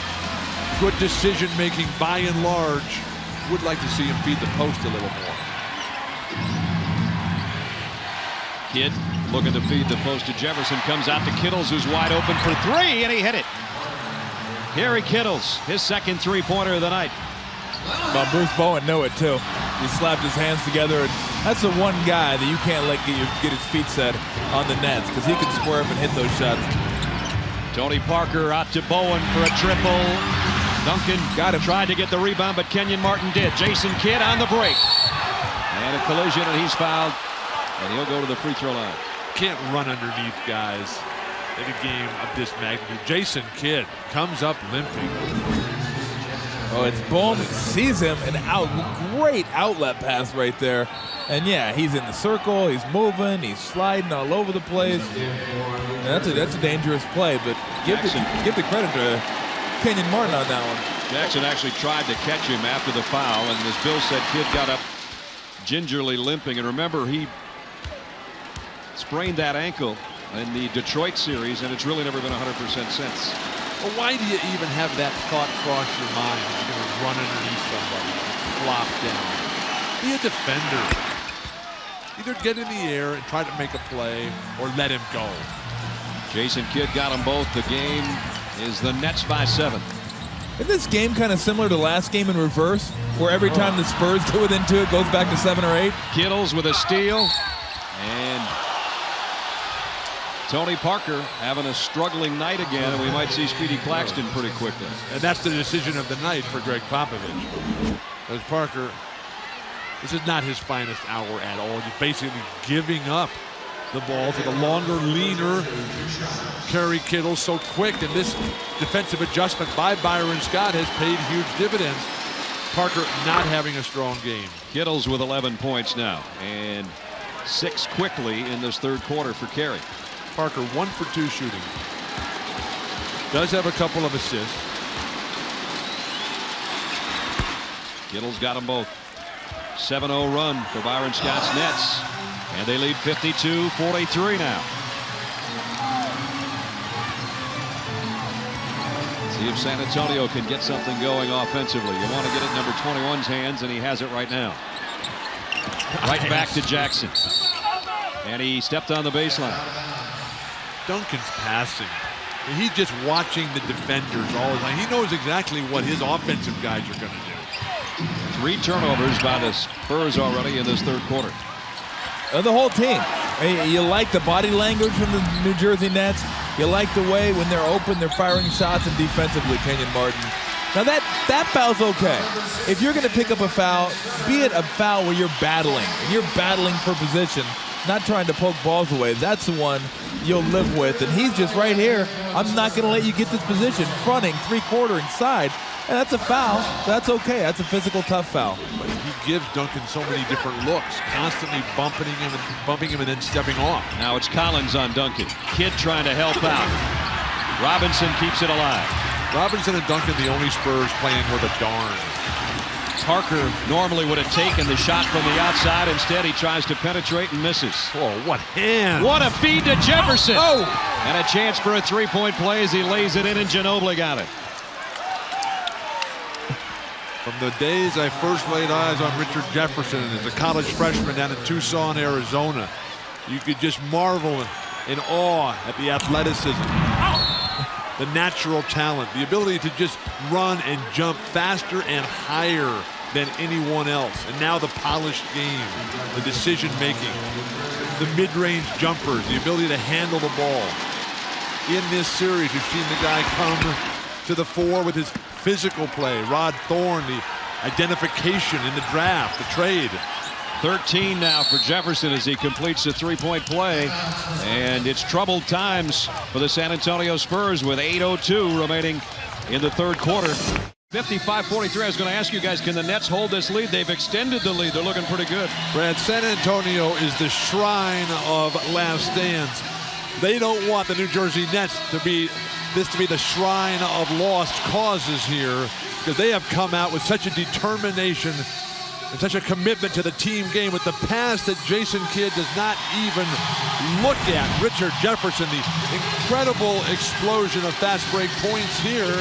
Good decision making by and large. Would like to see him feed the post a little more. Kidd looking to feed the post to Jefferson. Comes out to Kittles, who's wide open for 3, and he hit it. Kerry Kittles, his second three-pointer of the night. Well, Bruce Bowen knew it too. He slapped his hands together, and that's the one guy that you can't let get his feet set on the nets, because he can swerve and hit those shots. Tony Parker out to Bowen for a triple. Duncan got him. Tried to get the rebound, but Kenyon Martin did. Jason Kidd on the break. And a collision, and he's fouled. And he'll go to the free throw line. Can't run underneath guys in a game of this magnitude. Jason Kidd comes up limping. Oh, it's Bowman, sees him, and great outlet pass right there. And yeah, he's in the circle, he's moving, he's sliding all over the place. And that's a dangerous play, but give the credit to Kenyon Martin on that one. Jackson actually tried to catch him after the foul, and as Bill said, Kidd got up gingerly limping. And remember, he sprained that ankle in the Detroit series, and it's really never been 100% since. Well, why do you even have that thought cross your mind? You're going to run underneath somebody, flop down. Be a defender. Either get in the air and try to make a play, or let him go. Jason Kidd got them both. The game is the Nets by 7. Isn't this game kind of similar to last game in reverse, where every time the Spurs go within 2, it goes back to 7 or 8? Kittles with a steal, and Tony Parker having a struggling night again, and we might see Speedy Claxton pretty quickly. And that's the decision of the night for Greg Popovich. As Parker, this is not his finest hour at all. Just basically giving up the ball to the longer, leaner Kerry Kittle so quick. And this defensive adjustment by Byron Scott has paid huge dividends. Parker not having a strong game. Kittles with 11 points now, and 6 quickly in this third quarter for Kerry. Parker 1 for 2 shooting. Does have a couple of assists. Kittles got them both. 7-0 run for Byron Scott's Nets, and they lead 52-43 now. See if San Antonio can get something going offensively. You want to get it in number 21's hands, and he has it right now. Right back to Jackson, and he stepped on the baseline. Duncan's passing. He's just watching the defenders all the time. He knows exactly what his offensive guys are going to do. 3 turnovers by the Spurs already in this third quarter. The whole team. You like the body language from the New Jersey Nets. You like the way when they're open, they're firing shots, and defensively, Kenyon Martin. Now that foul's okay. If you're going to pick up a foul, be it a foul where you're battling. And you're battling for position, not trying to poke balls away. That's the one you'll live with. And he's just right here. I'm not going to let you get this position. Fronting, 3-quarter inside. And that's a foul. That's okay. That's a physical, tough foul. But he gives Duncan so many different looks, constantly bumping him and then stepping off. Now it's Collins on Duncan. Kidd trying to help out. Robinson keeps it alive. Robinson and Duncan, the only Spurs playing worth a darn. Parker normally would have taken the shot from the outside. Instead, he tries to penetrate and misses. Oh, what hand. What a feed to Jefferson. Oh! And a chance for a three-point play as he lays it in, and Ginobili got it. From the days I first laid eyes on Richard Jefferson as a college freshman down in Tucson, Arizona, you could just marvel in awe at the athleticism, the natural talent, the ability to just run and jump faster and higher than anyone else. And now the polished game, the decision making, the mid-range jumpers, the ability to handle the ball. In this series, you've seen the guy come to the fore with his physical play. Rod Thorne, the identification in the draft, the trade. 13 now for Jefferson as he completes the three-point play. And it's troubled times for the San Antonio Spurs with 8:02 remaining in the third quarter. 55-43. I was going to ask you guys, can the Nets hold this lead? They've extended the lead. They're looking pretty good. Brad, San Antonio is the shrine of last stands. They don't want the New Jersey Nets to be the shrine of lost causes here, because they have come out with such a determination and such a commitment to the team game with the pass that Jason Kidd does not even look at. Richard Jefferson, the incredible explosion of fast break points here.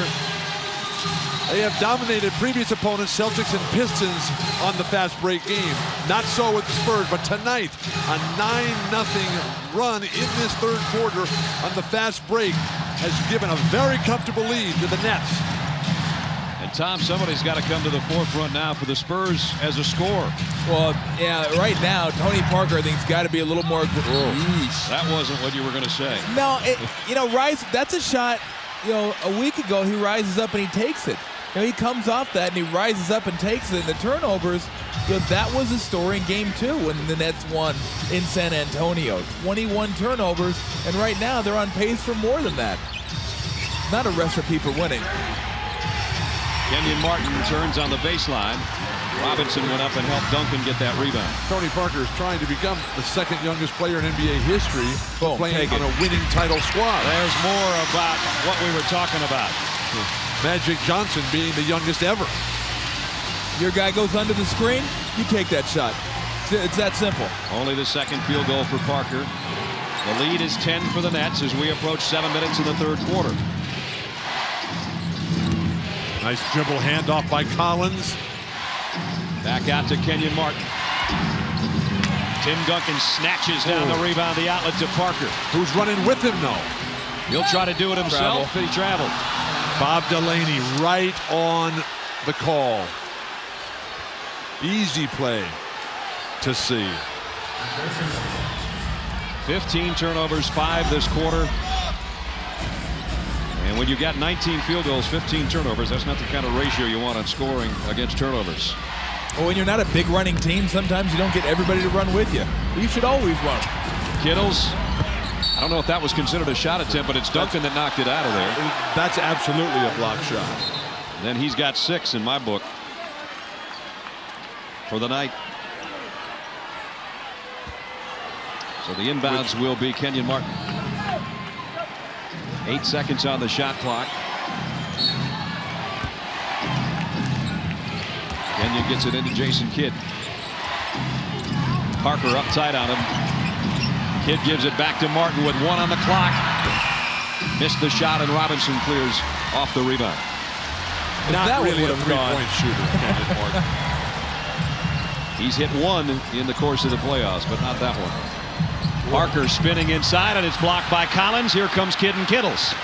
They have dominated previous opponents, Celtics and Pistons, on the fast break game. Not so with the Spurs, but tonight, a 9-0 run in this third quarter on the fast break has given a very comfortable lead to the Nets. And Tom, somebody's got to come to the forefront now for the Spurs as a scorer. Well, yeah, right now, Tony Parker, I think, has got to be a little more. That wasn't what you were going to say. No, that's a shot. A week ago, he rises up and he takes it. He comes off that and he rises up and takes it. And the turnovers, that was the story in Game 2 when the Nets won in San Antonio. 21 turnovers, and right now they're on pace for more than that. Not a recipe for winning. Kenyon Martin turns on the baseline. Robinson went up and helped Duncan get that rebound. Tony Parker is trying to become the second youngest player in NBA history playing on a winning title squad. There's more about what we were talking about. Magic Johnson being the youngest ever. Your guy goes under the screen, you take that shot. It's that simple. Only the second field goal for Parker. The lead is 10 for the Nets as we approach 7 minutes in the third quarter. Nice dribble handoff by Collins. Back out to Kenyon Martin. Tim Duncan snatches down the rebound, the outlet to Parker. Who's running with him, though? He'll try to do it himself, but he traveled. Bob Delaney right on the call. Easy play to see. 15 turnovers, 5 this quarter. And when you got 19 field goals, 15 turnovers, that's not the kind of ratio you want on scoring against turnovers. Well, when you're not a big running team, sometimes you don't get everybody to run with you. You should always run. Kittles, I don't know if that was considered a shot attempt, but it's Duncan that knocked it out of there. That's absolutely a block shot. Then he's got 6 in my book for the night. So the inbounds will be Kenyon Martin. 8 seconds on the shot clock. Kenyon gets it into Jason Kidd. Parker up tight on him. Kidd gives it back to Martin with 1 on the clock. Missed the shot, and Robinson clears off the rebound. Not that really would a have three-point shooter, Kenyon Martin. He's hit 1 in the course of the playoffs, but not that one. Parker spinning inside, and it's blocked by Collins. Here comes Kidd and Kittles.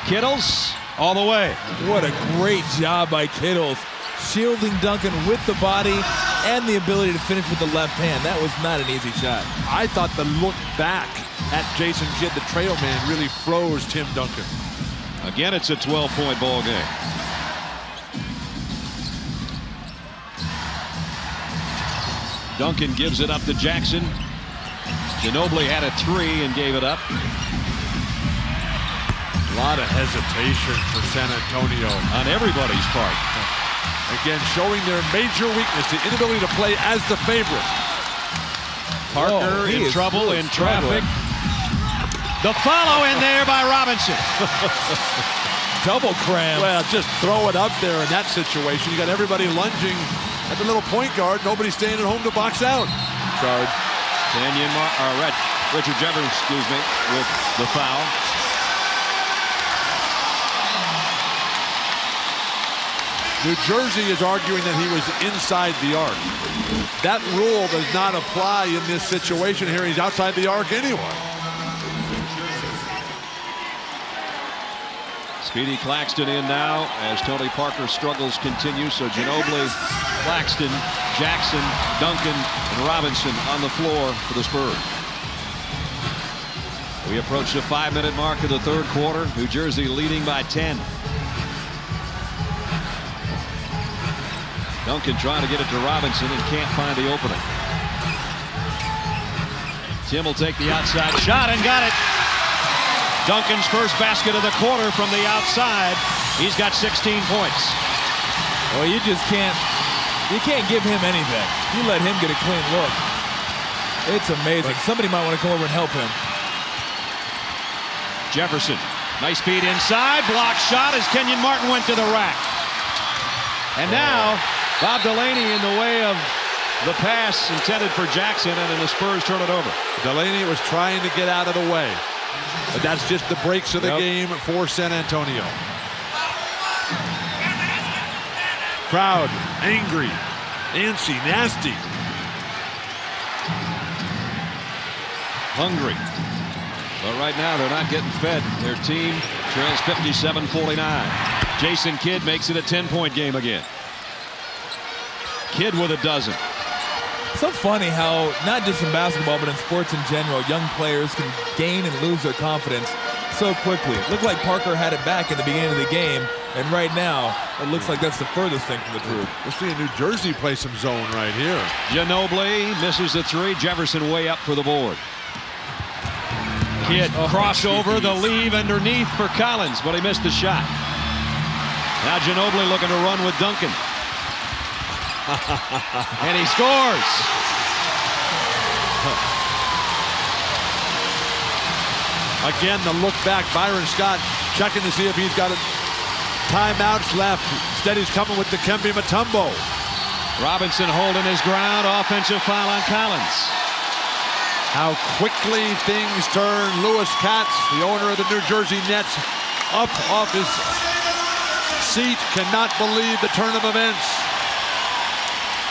Kittles all the way. What a great job by Kittles, shielding Duncan with the body and the ability to finish with the left hand. That was not an easy shot. I thought the look back at Jason Kidd, the trail man, really froze Tim Duncan. Again, it's a 12-point ball game. Duncan gives it up to Jackson. Ginobili had a 3 and gave it up. A lot of hesitation for San Antonio on everybody's part. Again, showing their major weakness, the inability to play as the favorite. Parker he in is trouble, really in traffic. struggling. The follow in there by Robinson. Double cram. Well, just throw it up there in that situation. You got everybody lunging at the little point guard. Nobody staying at home to box out. Charge. Richard Jefferson, with the foul. New Jersey is arguing that he was inside the arc. That rule does not apply in this situation here. He's outside the arc anyway. Speedy Claxton in now as Tony Parker struggles continue. So Ginobili, Claxton, Jackson, Duncan, and Robinson on the floor for the Spurs. We approach the 5-minute mark of the third quarter. New Jersey leading by 10. Duncan trying to get it to Robinson and can't find the opening. Tim will take the outside shot and got it. Duncan's first basket of the quarter from the outside. He's got 16 points. Well, you can't give him anything. You let him get a clean look. It's amazing. Somebody might want to come over and help him. Jefferson, nice feed inside, blocked shot as Kenyon Martin went to the rack. And now Bob Delaney in the way of the pass intended for Jackson, and then the Spurs turn it over. Delaney was trying to get out of the way. But that's just the breaks of the game for San Antonio. Crowd angry, antsy, nasty. Hungry. But right now they're not getting fed. Their team trails 57-49. Jason Kidd makes it a 10-point game again. Kidd with a dozen. So funny how, not just in basketball, but in sports in general, young players can gain and lose their confidence so quickly. It looked like Parker had it back at the beginning of the game, and right now, it looks like that's the furthest thing from the truth. We're seeing New Jersey play some zone right here. Ginobili misses the three. Jefferson way up for the board. Kidd crossover, the leave underneath for Collins, but he missed the shot. Now Ginobili looking to run with Duncan. And he scores. Again, the look back. Byron Scott checking to see if he's got timeouts left. Instead, he's coming with Dikembe Mutombo. Robinson holding his ground. Offensive foul on Collins. How quickly things turn. Louis Katz, the owner of the New Jersey Nets, up off his seat, cannot believe the turn of events.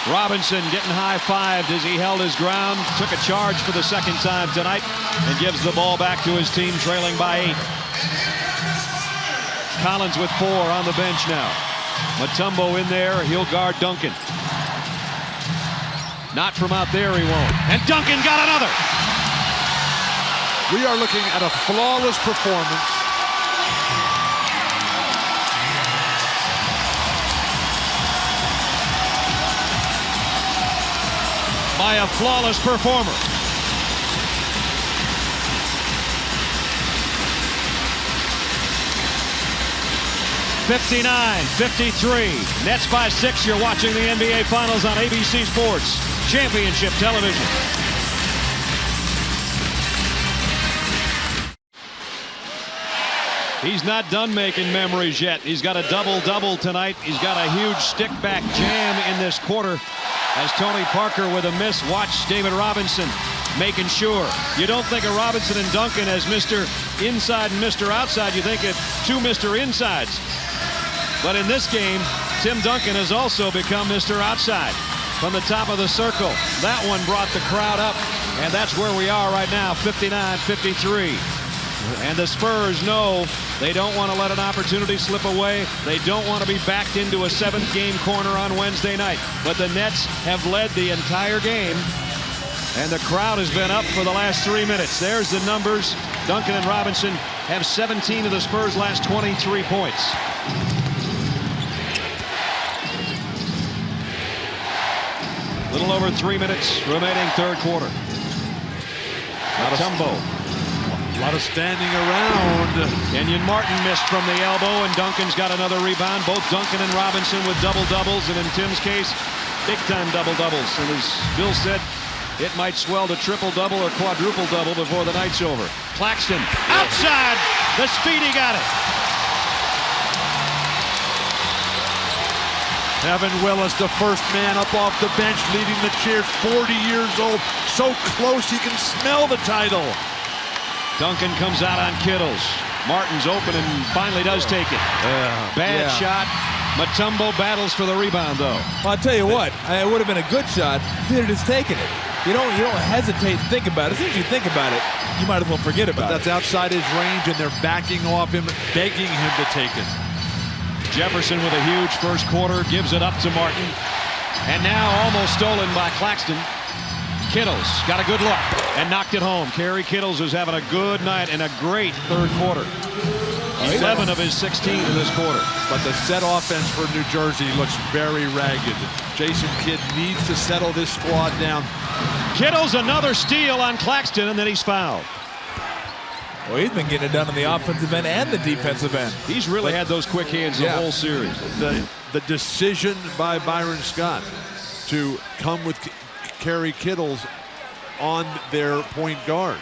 Robinson getting high-fived as he held his ground, took a charge for the second time tonight, and gives the ball back to his team, trailing by 8. Collins with 4 on the bench now. Mutombo in there, he'll guard Duncan. Not from out there, he won't. And Duncan got another! We are looking at a flawless performance. By a flawless performer. (59-53). Nets by 6. You're watching the NBA Finals on ABC Sports Championship Television. He's not done making memories yet. He's got a double-double tonight. He's got a huge stick-back jam in this quarter. As Tony Parker with a miss, watch David Robinson making sure. You don't think of Robinson and Duncan as Mr. Inside and Mr. Outside. You think of two Mr. Insides. But in this game, Tim Duncan has also become Mr. Outside from the top of the circle. That one brought the crowd up, and that's where we are right now, 59-53. And the Spurs know they don't want to let an opportunity slip away. They don't want to be backed into a 7th game corner on Wednesday night. But the Nets have led the entire game, and the crowd has been up for the last 3 minutes. There's the numbers. Duncan and Robinson have 17 of the Spurs' last 23 points. Little over 3 minutes remaining third quarter. Mutombo. A lot of standing around. Kenyon Martin missed from the elbow, and Duncan's got another rebound. Both Duncan and Robinson with double-doubles, and in Tim's case, big-time double-doubles. And as Bill said, it might swell to triple-double or quadruple-double before the night's over. Claxton, outside! The Speedy got it! Evan Willis, the first man up off the bench, leading the cheers, 40 years old. So close he can smell the title. Duncan comes out on Kittles. Martin's open and finally does take it. Bad shot. Mutombo battles for the rebound, though. Well, I'll tell you what, it would have been a good shot if he had just taken it. You don't hesitate and think about it. As soon as you think about it, you might as well forget about it. That's outside his range, and they're backing off him, begging him to take it. Jefferson with a huge first quarter, gives it up to Martin. And now almost stolen by Claxton. Kittles got a good look and knocked it home. Kerry Kittles is having a good night and a great third quarter. 7 of his 16 in this quarter. But the set offense for New Jersey looks very ragged. Jason Kidd needs to settle this squad down. Kittles another steal on Claxton, and then he's fouled. Well, he's been getting it done on the offensive end and the defensive end. He's really had those quick hands the whole series. The decision by Byron Scott to come with Kerry Kittles on their point guard.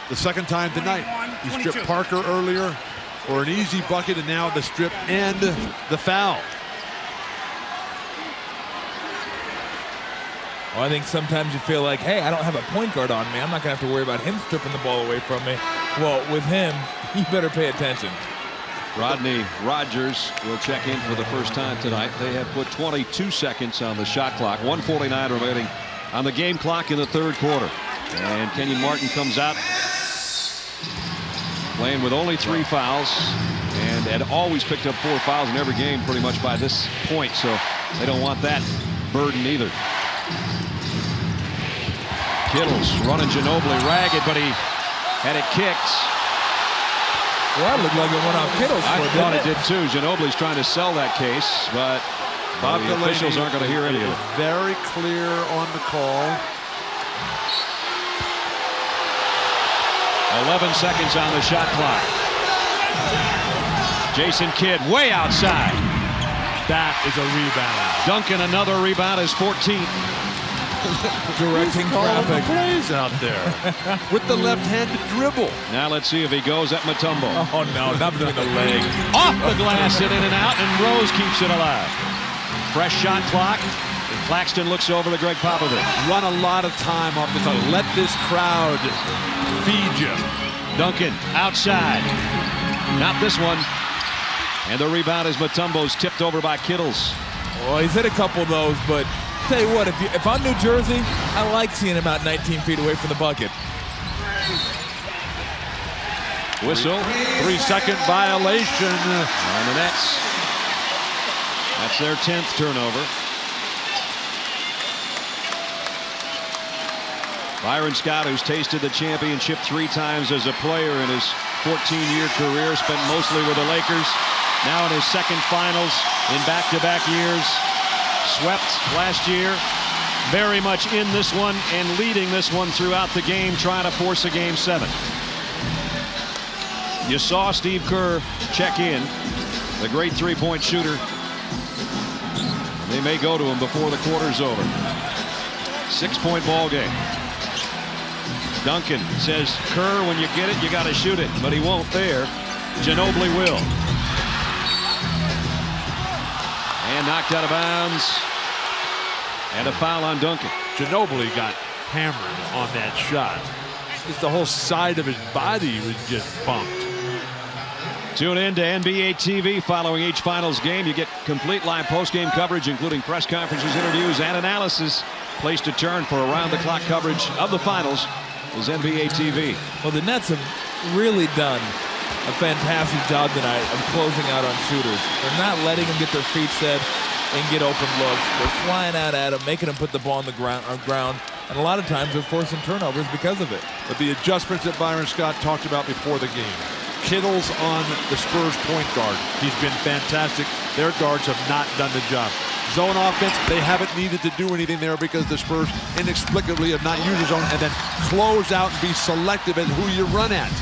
The second time tonight. He stripped Parker earlier for an easy bucket, and now the strip and the foul. Well, I think sometimes you feel like, hey, I don't have a point guard on me. I'm not going to have to worry about him stripping the ball away from me. Well, with him, you better pay attention. Rodney Rogers will check in for the first time tonight. They have put 22 seconds on the shot clock. 1:49 remaining on the game clock in the third quarter. And Kenyon Martin comes out playing with only 3 fouls and had always picked up 4 fouls in every game pretty much by this point. So they don't want that burden either. Kittles running Ginobili ragged, but he had it kicked. Well, that looked like it went off Kittles. I thought it did too. Ginobili's trying to sell that case, but the officials aren't going to hear any of it. Very clear on the call. 11 seconds on the shot clock. Jason Kidd way outside. That is a rebound. Duncan another rebound, his 14th. Directing traffic. Plays out there with the left-handed dribble. Now let's see if he goes at Mutombo. Oh no, not between the legs. Off the glass and in and out, and Rose keeps it alive. Fresh shot clock. And Claxton looks over to Greg Popovich. Run a lot of time off the top. Let this crowd feed you. Duncan outside. Not this one. And the rebound is Mutombo's tipped over by Kittles. Well, he's hit a couple of those, but tell you what, if I'm New Jersey, I like seeing him out 19 feet away from the bucket. Whistle. 3-second violation on the Nets. That's their 10th turnover. Byron Scott, who's tasted the championship 3 times as a player in his 14-year career, spent mostly with the Lakers. Now in his second finals in back-to-back years. Swept last year. Very much in this one and leading this one throughout the game, trying to force a game 7. You saw Steve Kerr check in, the great three-point shooter. They may go to him before the quarter's over. 6-point ball game. Duncan says, Kerr, when you get it, you got to shoot it, but he won't there. Ginobili will. And knocked out of bounds. And a foul on Duncan. Ginobili got hammered on that shot. Just the whole side of his body was just bumped. Tune in to NBA TV following each finals game. You get complete live post-game coverage, including press conferences, interviews, and analysis. Place to turn for around-the-clock coverage of the finals is NBA TV. Well, the Nets have really done a fantastic job tonight of closing out on shooters. They're not letting them get their feet set and get open looks. They're flying out at them, making them put the ball on the ground, and a lot of times they're forcing turnovers because of it. But the adjustments that Byron Scott talked about before the game. Kittles on the Spurs point guard. He's been fantastic. Their guards have not done the job. Zone offense, they haven't needed to do anything there because the Spurs inexplicably have not used the zone, and then close out and be selective at who you run at.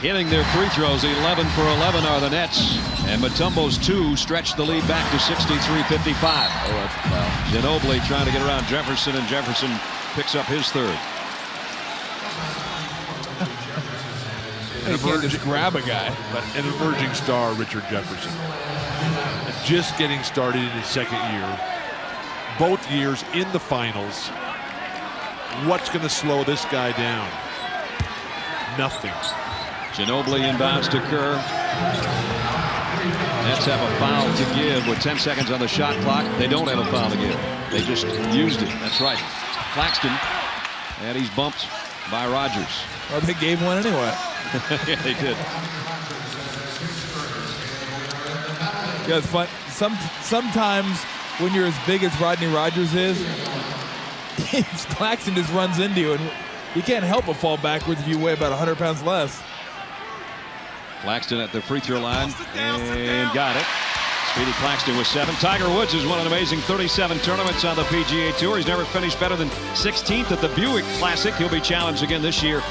hitting their free throws. 11 for 11 are the Nets. And Mutombo's 2 stretched the lead back to 63-55. Oh, that's a foul. Ginobili trying to get around Jefferson, and Jefferson picks up his 3rd. You can't just grab a guy. But an emerging star, Richard Jefferson. Just getting started in his 2nd year. Both years in the finals. What's going to slow this guy down? Nothing. Ginobili inbounds to Kerr. Nets have a foul to give with 10 seconds on the shot clock. They don't have a foul to give. They just used it. That's right. Claxton, and he's bumped by Rodgers. Well, they gave one anyway. Yeah, they did. Yeah, it's fun. Sometimes when you're as big as Rodney Rodgers is, Claxton just runs into you, and you can't help but fall backwards if you weigh about 100 pounds less. Claxton at the free throw line and got it. Speedy Claxton with 7. Tiger Woods has won an amazing 37 tournaments on the PGA Tour. He's never finished better than 16th at the Buick Classic. He'll be challenged again this year.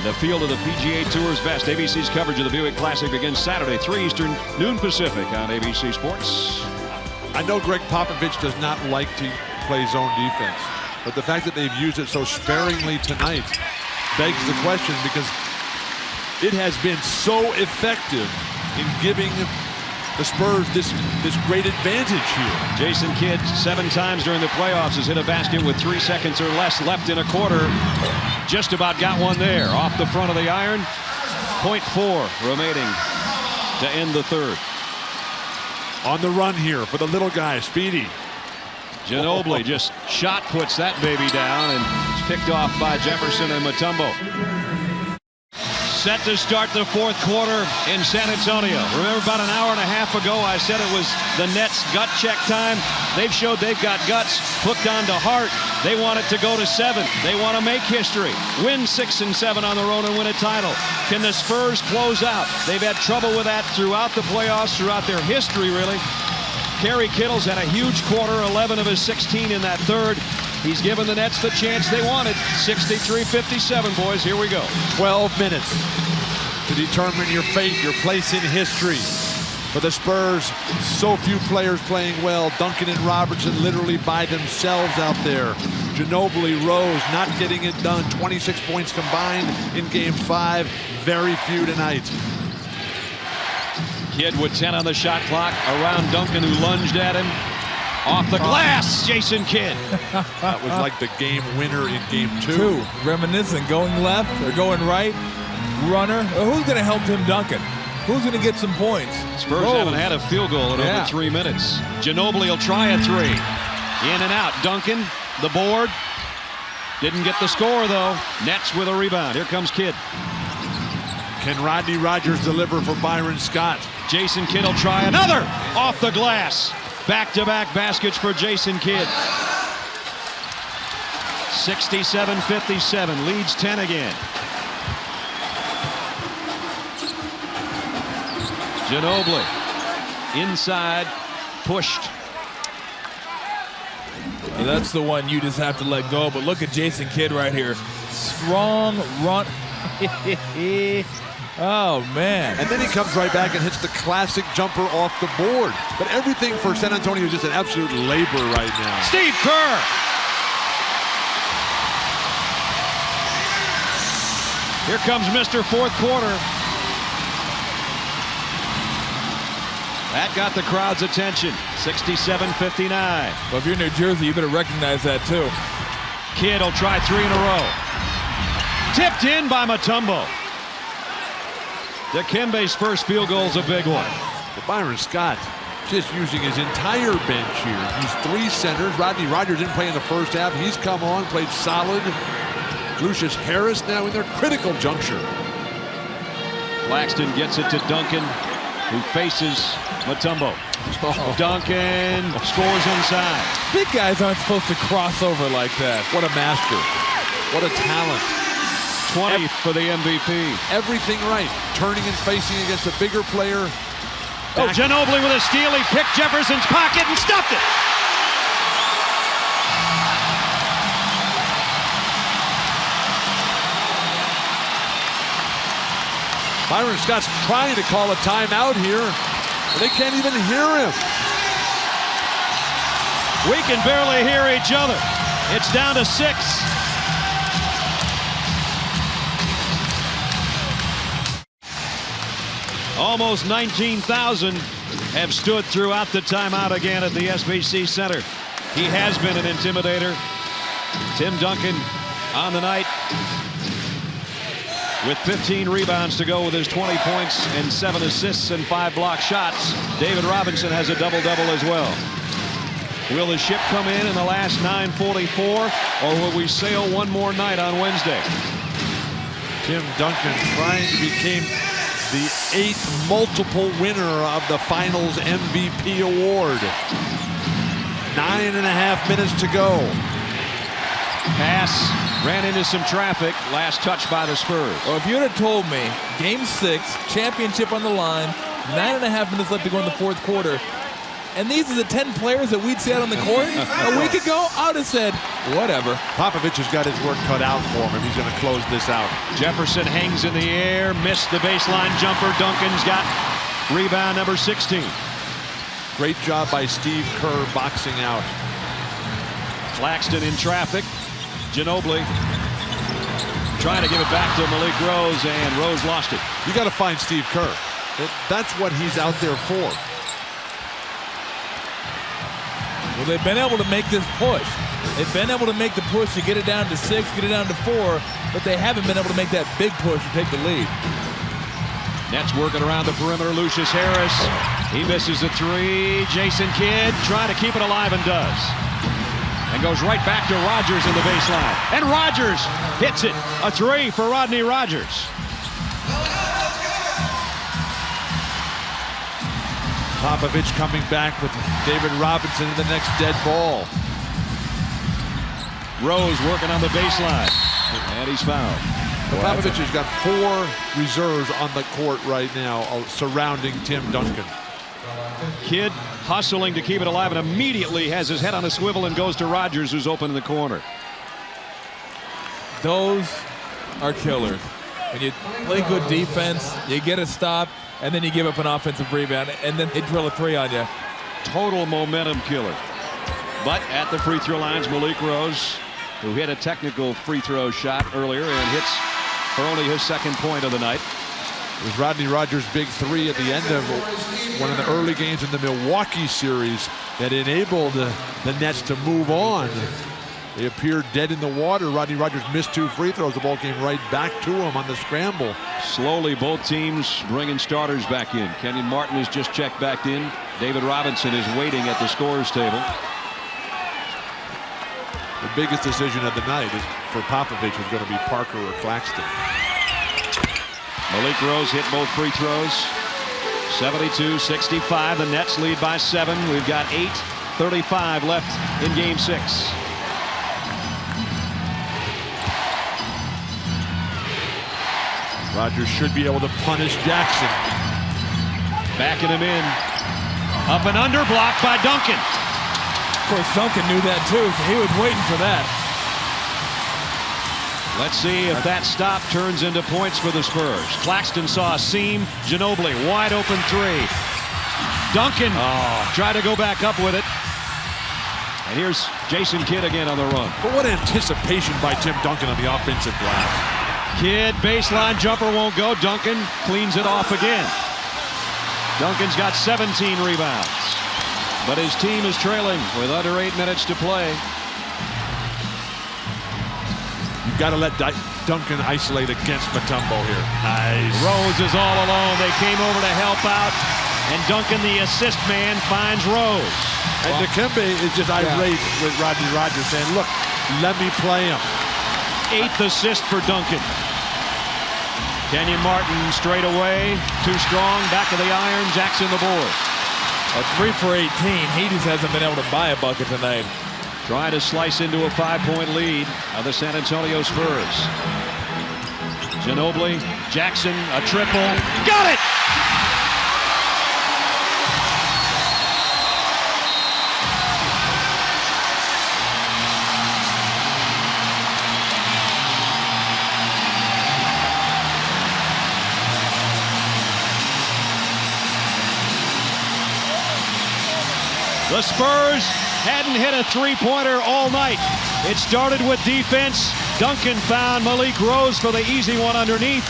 The field of the PGA Tour's best. ABC's coverage of the Buick Classic begins Saturday, 3 Eastern, noon Pacific on ABC Sports. I know Greg Popovich does not like to play zone defense, but the fact that they've used it so sparingly tonight begs the question, because it has been so effective in giving the Spurs this great advantage here. Jason Kidd 7 times during the playoffs has hit a basket with 3 seconds or less left in a quarter. Just about got one there off the front of the iron. 0.4 remaining to end the 3rd. On the run here for the little guy, Speedy. Ginobili just shot puts that baby down, and it's picked off by Jefferson and Mutombo. Set to start the 4th quarter in San Antonio. Remember, about an hour and a half ago, I said it was the Nets' gut check time. They've showed they've got guts hooked onto Hart. They want it to go to 7. They want to make history, win 6 and 7 on the road and win a title. Can the Spurs close out? They've had trouble with that throughout the playoffs, throughout their history, really. Kerry Kittle's had a huge quarter, 11 of his 16 in that 3rd. He's given the Nets the chance they wanted. 63-57, boys. Here we go. 12 minutes to determine your fate, your place in history. For the Spurs, so few players playing well. Duncan and Robertson literally by themselves out there. Ginobili, Rose not getting it done. 26 points combined in Game 5. Very few tonight. Kidd with 10 on the shot clock. Around Duncan, who lunged at him. Off the glass, Jason Kidd. That was like the game winner in Game 2. Reminiscent, going left or going right. Runner. Who's going to help Tim Duncan? Who's going to get some points? Spurs haven't had a field goal in over 3 minutes. Ginobili will try a 3. In and out. Duncan, the board. Didn't get the score, though. Nets with a rebound. Here comes Kidd. Can Rodney Rodgers deliver for Byron Scott? Jason Kidd will try another. Off the glass. Back-to-back baskets for Jason Kidd. 67-57. Leads 10 again. Ginobili. Inside. Pushed. Well, that's the one you just have to let go. But look at Jason Kidd right here. Strong run. Oh, man. And then he comes right back and hits the classic jumper off the board. But everything for San Antonio is just an absolute labor right now. Steve Kerr. Here comes Mr. 4th quarter. That got the crowd's attention. 67-59. Well, if you're New Jersey, you better recognize that, too. Kidd will try 3 in a row. Tipped in by Mutombo. Dikembe's first field goal is a big one. But Byron Scott just using his entire bench here. He's 3 centers. Rodney Rodgers didn't play in the first half. He's come on, played solid. Lucius Harris now in their critical juncture. Claxton gets it to Duncan, who faces Mutombo. Duncan scores inside. Big guys aren't supposed to cross over like that. What a master. What a talent. 20th for the MVP. Everything right. Turning and facing against a bigger player. Oh, Ginobili with a steal. He picked Jefferson's pocket and stuffed it. Byron Scott's trying to call a timeout here, but they can't even hear him. We can barely hear each other. It's down to 6. Almost 19,000 have stood throughout the timeout again at the SBC Center. He has been an intimidator. Tim Duncan on the night with 15 rebounds to go with his 20 points and 7 assists and 5 block shots. David Robinson has a double-double as well. Will the ship come in the last 9:44, or will we sail one more night on Wednesday? Tim Duncan trying to become the 8th multiple winner of the Finals MVP award. 9.5 minutes to go. Pass ran into some traffic. Last touch by the Spurs. Well, if you would have told me Game 6, championship on the line, 9.5 minutes left to go in the fourth quarter, and these are the 10 players that we'd see out on the court a week ago, I would have said, whatever. Popovich has got his work cut out for him. He's going to close this out. Jefferson hangs in the air, missed the baseline jumper. Duncan's got rebound number 16. Great job by Steve Kerr boxing out. Claxton in traffic. Ginobili trying to give it back to Malik Rose, and Rose lost it. You got to find Steve Kerr. That's what he's out there for. Well, they've been able to make this push. They've been able to make the push to get it down to 6, get it down to 4, but they haven't been able to make that big push to take the lead. Nets working around the perimeter. Lucius Harris, he misses the 3. Jason Kidd trying to keep it alive and does. And goes right back to Rodgers in the baseline. And Rodgers hits it. A 3 for Rodney Rodgers. Popovich coming back with David Robinson in the next dead ball. Rose working on the baseline. And he's fouled. Popovich has got 4 reserves on the court right now surrounding Tim Duncan. Kidd hustling to keep it alive and immediately has his head on a swivel and goes to Rodgers, who's open in the corner. Those are killers. When you play good defense, you get a stop, and then you give up an offensive rebound, and then they drill a 3 on you. Total momentum killer. But at the free throw lines, Malik Rose, who hit a technical free throw shot earlier and hits for only his 2nd point of the night. It was Rodney Rodgers' big 3 at the end of one of the early games in the Milwaukee series that enabled the Nets to move on. They appeared dead in the water. Rodney Rodgers missed 2 free throws. The ball came right back to him on the scramble. Slowly, both teams bringing starters back in. Kenyon Martin has just checked back in. David Robinson is waiting at the scorer's table. The biggest decision of the night for Popovich is going to be Parker or Claxton. Malik Rose hit both free throws. 72-65. The Nets lead by 7. We've got 8:35 left in Game 6. Rodgers should be able to punish Jackson. Backing him in. Up and under, blocked by Duncan. Of course, Duncan knew that too, so he was waiting for that. Let's see if that stop turns into points for the Spurs. Claxton saw a seam. Ginobili, wide open 3. Duncan tried to go back up with it. And here's Jason Kidd again on the run. But what anticipation by Tim Duncan on the offensive glass. Kidd, baseline jumper won't go. Duncan cleans it off again. Duncan's got 17 rebounds. But his team is trailing with under 8 minutes to play. You've got to let Duncan isolate against Mutombo here. Nice. Rose is all alone. They came over to help out. And Duncan, the assist man, finds Rose. And Dikembe is just irate with Rodney Rodgers saying, look, let me play him. 8th assist for Duncan. Kenyon Martin straight away. Too strong. Back of the iron. Jackson the board. A 3 for 18. He just hasn't been able to buy a bucket tonight. Trying to slice into a 5-point lead of the San Antonio Spurs. Ginobili, Jackson, a triple. Got it! The Spurs hadn't hit a three-pointer all night. It started with defense. Duncan found Malik Rose for the easy one underneath.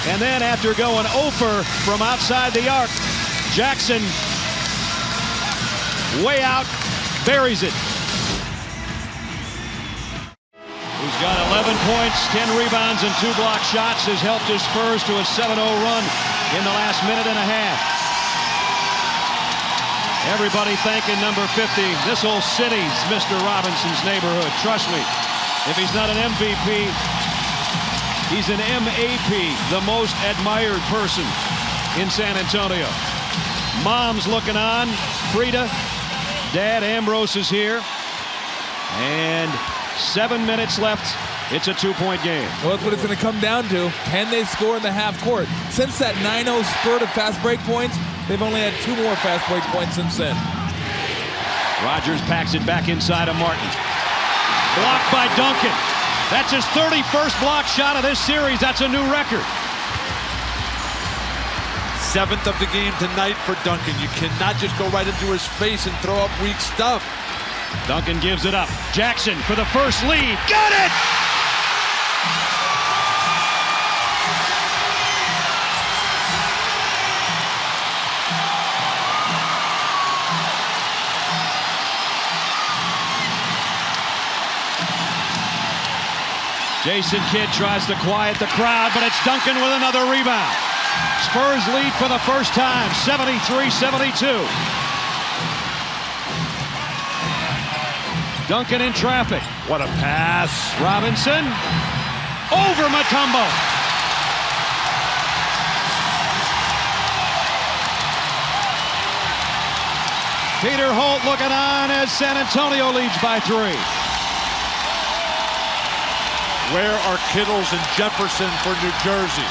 And then after going over from outside the arc, Jackson way out, buries it. He's got 11 points, 10 rebounds, and 2 block shots. Has helped his Spurs to a 7-0 run in the last minute and a half. Everybody thanking number 50. This whole city's Mr. Robinson's neighborhood. Trust me, if he's not an MVP, he's an MAP, the most admired person in San Antonio. Mom's looking on. Frida. Dad Ambrose is here. And 7 minutes left. It's a 2-point game. Well, that's what it's going to come down to. Can they score in the half court? Since that 9-0 spurt of fast break points, they've only had 2 more fast break points since then. Rodgers packs it back inside of Martin. Blocked by Duncan. That's his 31st block shot of this series. That's a new record. 7th of the game tonight for Duncan. You cannot just go right into his face and throw up weak stuff. Duncan gives it up. Jackson for the first lead. Got it! Jason Kidd tries to quiet the crowd, but it's Duncan with another rebound. Spurs lead for the first time, 73-72. Duncan in traffic. What a pass. Robinson over Mutombo. Peter Holt looking on as San Antonio leads by 3. Where are Kittles and Jefferson for New Jersey?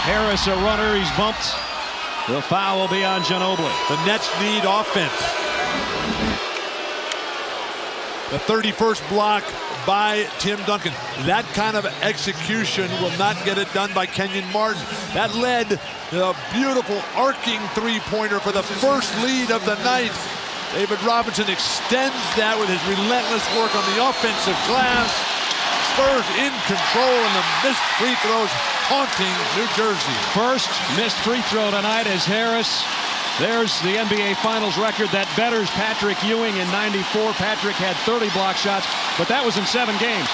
Harris a runner, he's bumped. The foul will be on Ginobili. The Nets need offense. The 31st block by Tim Duncan. That kind of execution will not get it done by Kenyon Martin. That led to a beautiful arcing three-pointer for the first lead of the night. David Robinson extends that with his relentless work on the offensive glass. Spurs in control, and the missed free throws haunting New Jersey. First missed free throw tonight as Harris. There's the NBA Finals record that betters Patrick Ewing in '94. Patrick had 30 block shots, but that was in 7 games.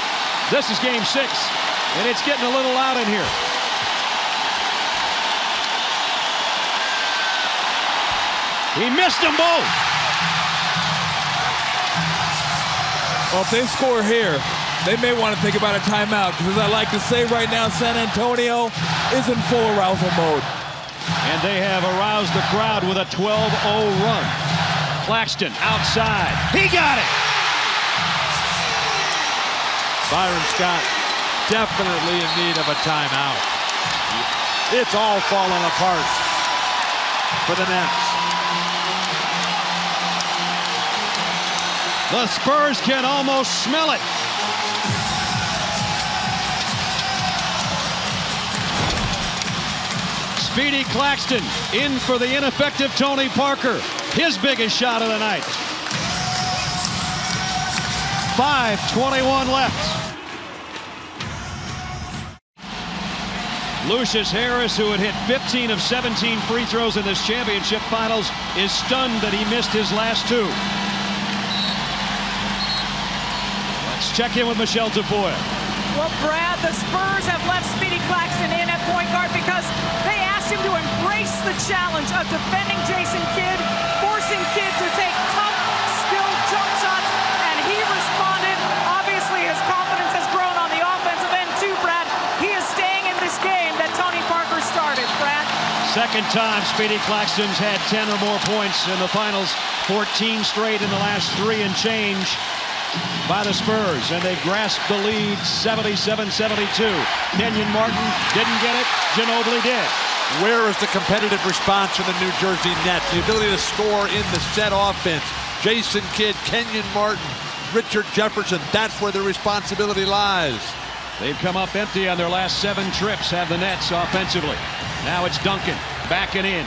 This is game 6, and it's getting a little loud in here. He missed them both. Well, if they score here, they may want to think about a timeout, because as I like to say right now, San Antonio is in full arousal mode. And they have aroused the crowd with a 12-0 run. Claxton outside. He got it! Byron Scott definitely in need of a timeout. It's all falling apart for the Nets. The Spurs can almost smell it. Speedy Claxton in for the ineffective Tony Parker. His biggest shot of the night. 5:21 left. Lucius Harris, who had hit 15 of 17 free throws in this championship finals, is stunned that he missed his last 2. Let's check in with Michelle Tafoya. Well, Brad, the Spurs have left Speedy Claxton in at point guard because they asked him to embrace the challenge of defending Jason Kidd, forcing Kidd to take tough, skilled jump shots, and he responded. Obviously, his confidence has grown on the offensive end too, Brad. He is staying in this game that Tony Parker started, Brad. Second time Speedy Claxton's had 10 or more points in the finals, 14 straight in the last 3 and change by the Spurs, and they've grasped the lead 77-72. Kenyon Martin didn't get it. Ginobili did. Where is the competitive response from the New Jersey Nets? The ability to score in the set offense. Jason Kidd, Kenyon Martin, Richard Jefferson. That's where the responsibility lies. They've come up empty on their last 7 trips, have the Nets offensively. Now it's Duncan backing in.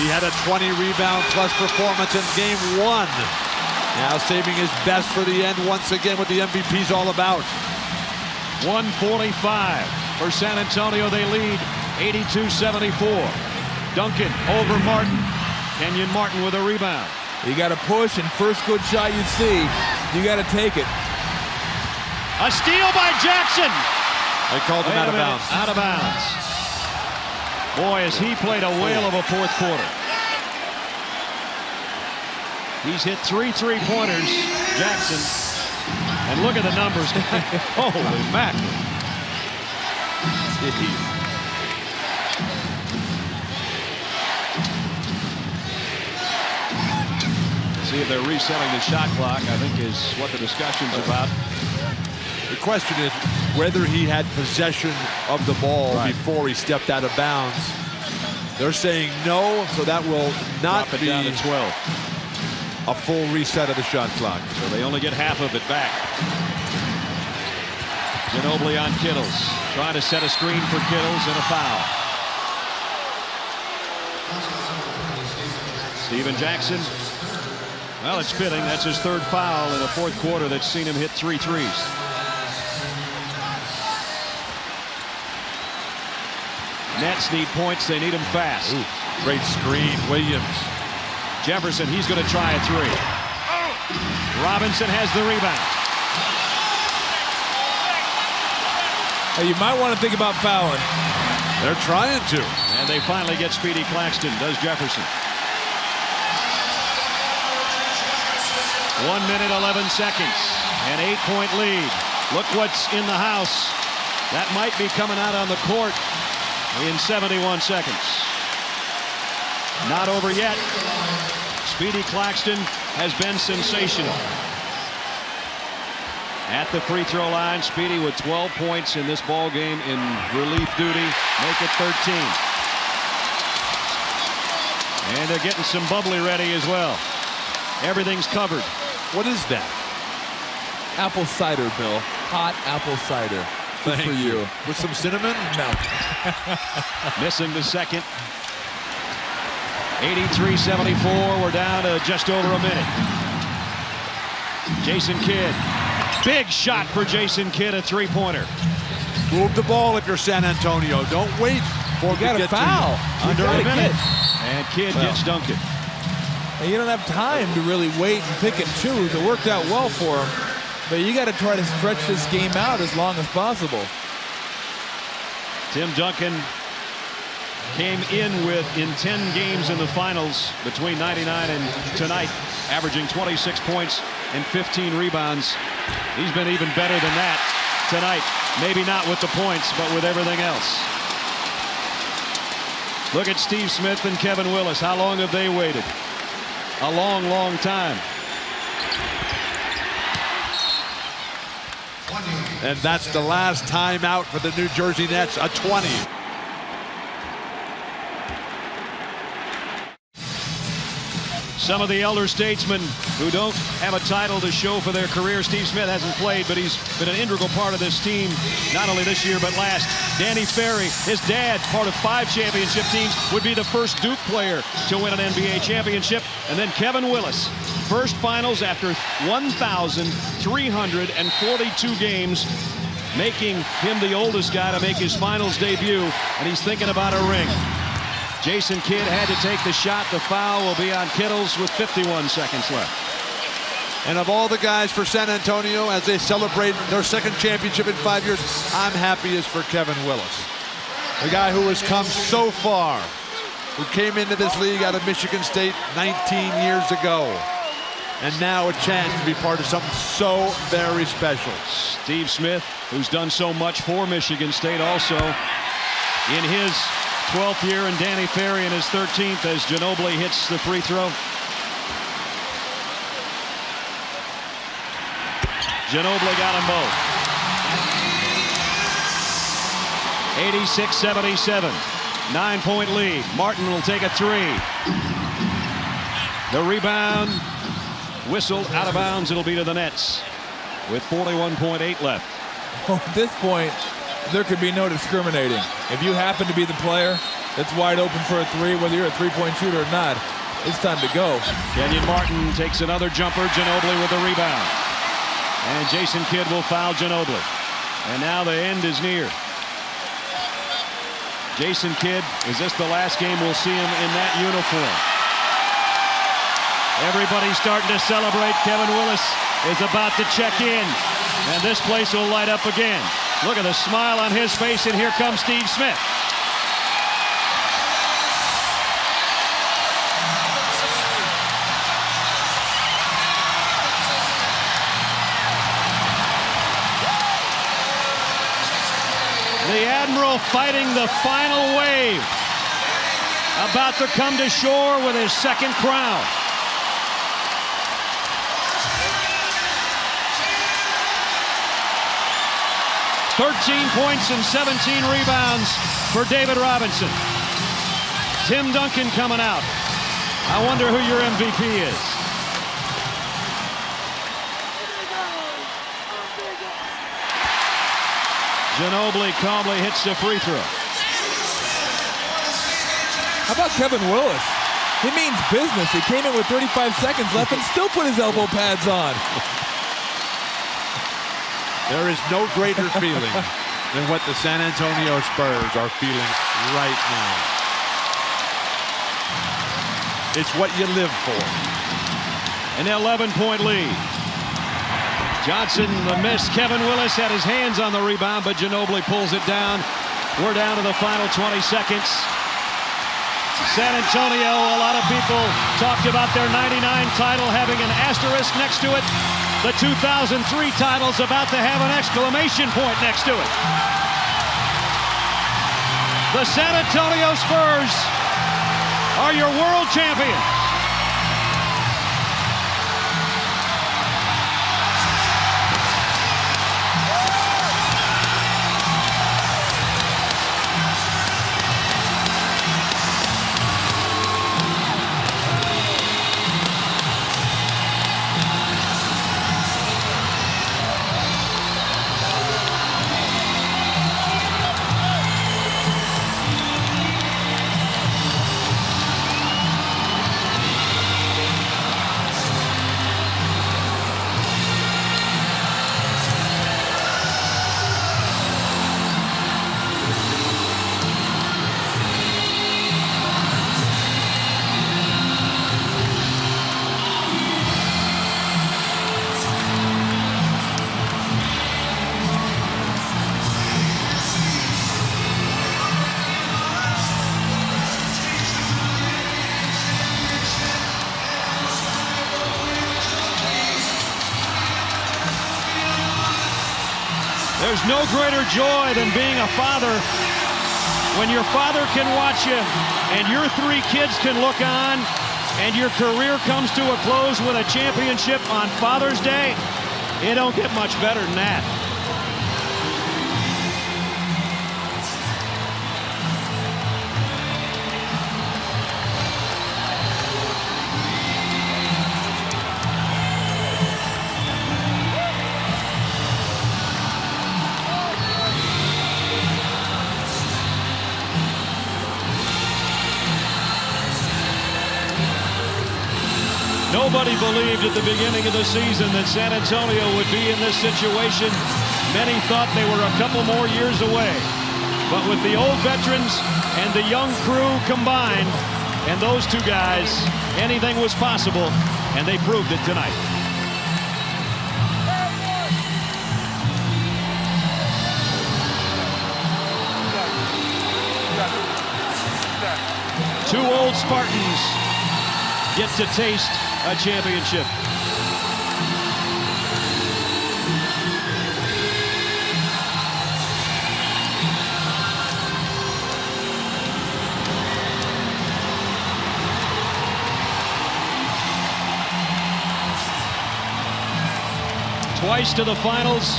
He had a 20-rebound-plus performance in Game 1. Now saving his best for the end once again, what the MVP's all about. 1:45 for San Antonio. They lead 82-74. Duncan over Martin. Kenyon Martin with a rebound. You got to push, and first good shot you see, you got to take it. A steal by Jackson. They called him out of bounds. Out of bounds. Boy, has he played a whale of a fourth quarter. He's hit 3 3-pointers, Jackson. And look at the numbers. Holy mackerel. See if they're resetting the shot clock, I think is what the discussion's about. The question is whether he had possession of the ball before he stepped out of bounds. They're saying no, so that will not be down to 12. A full reset of the shot clock. So they only get half of it back. Ginobili on Kittles, trying to set a screen for Kittles and a foul. Steven Jackson. Well, it's fitting. That's his third foul in a fourth quarter that's seen him hit 3 threes. Nets need points. They need them fast. Ooh, great screen, Williams. Jefferson, he's going to try a 3. Robinson has the rebound. Hey, you might want to think about fouling. They're trying to. And they finally get Speedy Claxton, does Jefferson. 1 minute, 11 seconds. An 8-point lead. Look what's in the house. That might be coming out on the court in 71 seconds. Not over yet. Speedy Claxton has been sensational. At the free throw line, Speedy with 12 points in this ball game in relief duty. Make it 13. And they're getting some bubbly ready as well. Everything's covered. What is that? Apple cider, Bill. Hot apple cider. Good for you. With some cinnamon? No. Missing the second. 83-74. We're down to just over a minute. Jason Kidd. Big shot for Jason Kidd, a 3-pointer. Move the ball if you're San Antonio. Don't wait for it to get foul. Under a minute. And Kidd gets Duncan. And you don't have time to really wait and pick and choose. It worked out well for him. But you got to try to stretch this game out as long as possible. Tim Duncan came in 10 games in the finals between 99 and tonight, averaging 26 points and 15 rebounds. He's been even better than that tonight. Maybe not with the points, but with everything else. Look at Steve Smith and Kevin Willis. How long have they waited? A long, long time. And that's the last timeout for the New Jersey Nets, a 20. Some of the elder statesmen who don't have a title to show for their career. Steve Smith hasn't played, but he's been an integral part of this team, not only this year, but last. Danny Ferry, his dad, part of 5 championship teams, would be the first Duke player to win an NBA championship. And then Kevin Willis, first finals after 1,342 games, making him the oldest guy to make his finals debut, and he's thinking about a ring. Jason Kidd had to take the shot. The foul will be on Kittles with 51 seconds left. And of all the guys for San Antonio, as they celebrate their second championship in 5 years, I'm happiest for Kevin Willis. The guy who has come so far, who came into this league out of Michigan State 19 years ago. And now a chance to be part of something so very special. Steve Smith, who's done so much for Michigan State also in his 12th year, and Danny Ferry in his 13th as Ginobili hits the free throw. Ginobili got them both. 86-77. 9-point lead. Martin will take a 3. The rebound whistled out of bounds. It'll be to the Nets with 41.8 left. Well, at this point, there could be no discriminating. If you happen to be the player, that's wide open for a three, whether you're a three-point shooter or not. It's time to go. Kenyon Martin takes another jumper. Ginobili with the rebound. And Jason Kidd will foul Ginobili. And now the end is near. Jason Kidd, is this the last game we'll see him in that uniform? Everybody's starting to celebrate. Kevin Willis is about to check in. And this place will light up again. Look at the smile on his face, and here comes Steve Smith. The Admiral fighting the final wave. About to come to shore with his second crown. "13 points and 17 rebounds for David Robinson." Tim Duncan coming out. I wonder who your MVP is. Ginobili calmly hits the free throw. How about Kevin Willis? He means business. He came in with 35 seconds left and still put his elbow pads on. There is no greater feeling than what the San Antonio Spurs are feeling right now. It's what you live for. An 11-point lead. Johnson, the miss. Kevin Willis had his hands on the rebound, but Ginobili pulls it down. We're down to the final 20 seconds. San Antonio, a lot of people talked about their 99 title having an asterisk next to it. The 2003 title's about to have an exclamation point next to it. The San Antonio Spurs are your world champions. There's no greater joy than being a father when your father can watch you and your three kids can look on and your career comes to a close with a championship on Father's Day. It don't get much better than that. Nobody believed at the beginning of the season that San Antonio would be in this situation. Many thought they were a couple more years away. But with the old veterans and the young crew combined, and those two guys, anything was possible, and they proved it tonight. Two old Spartans get to taste a championship. Twice to the finals,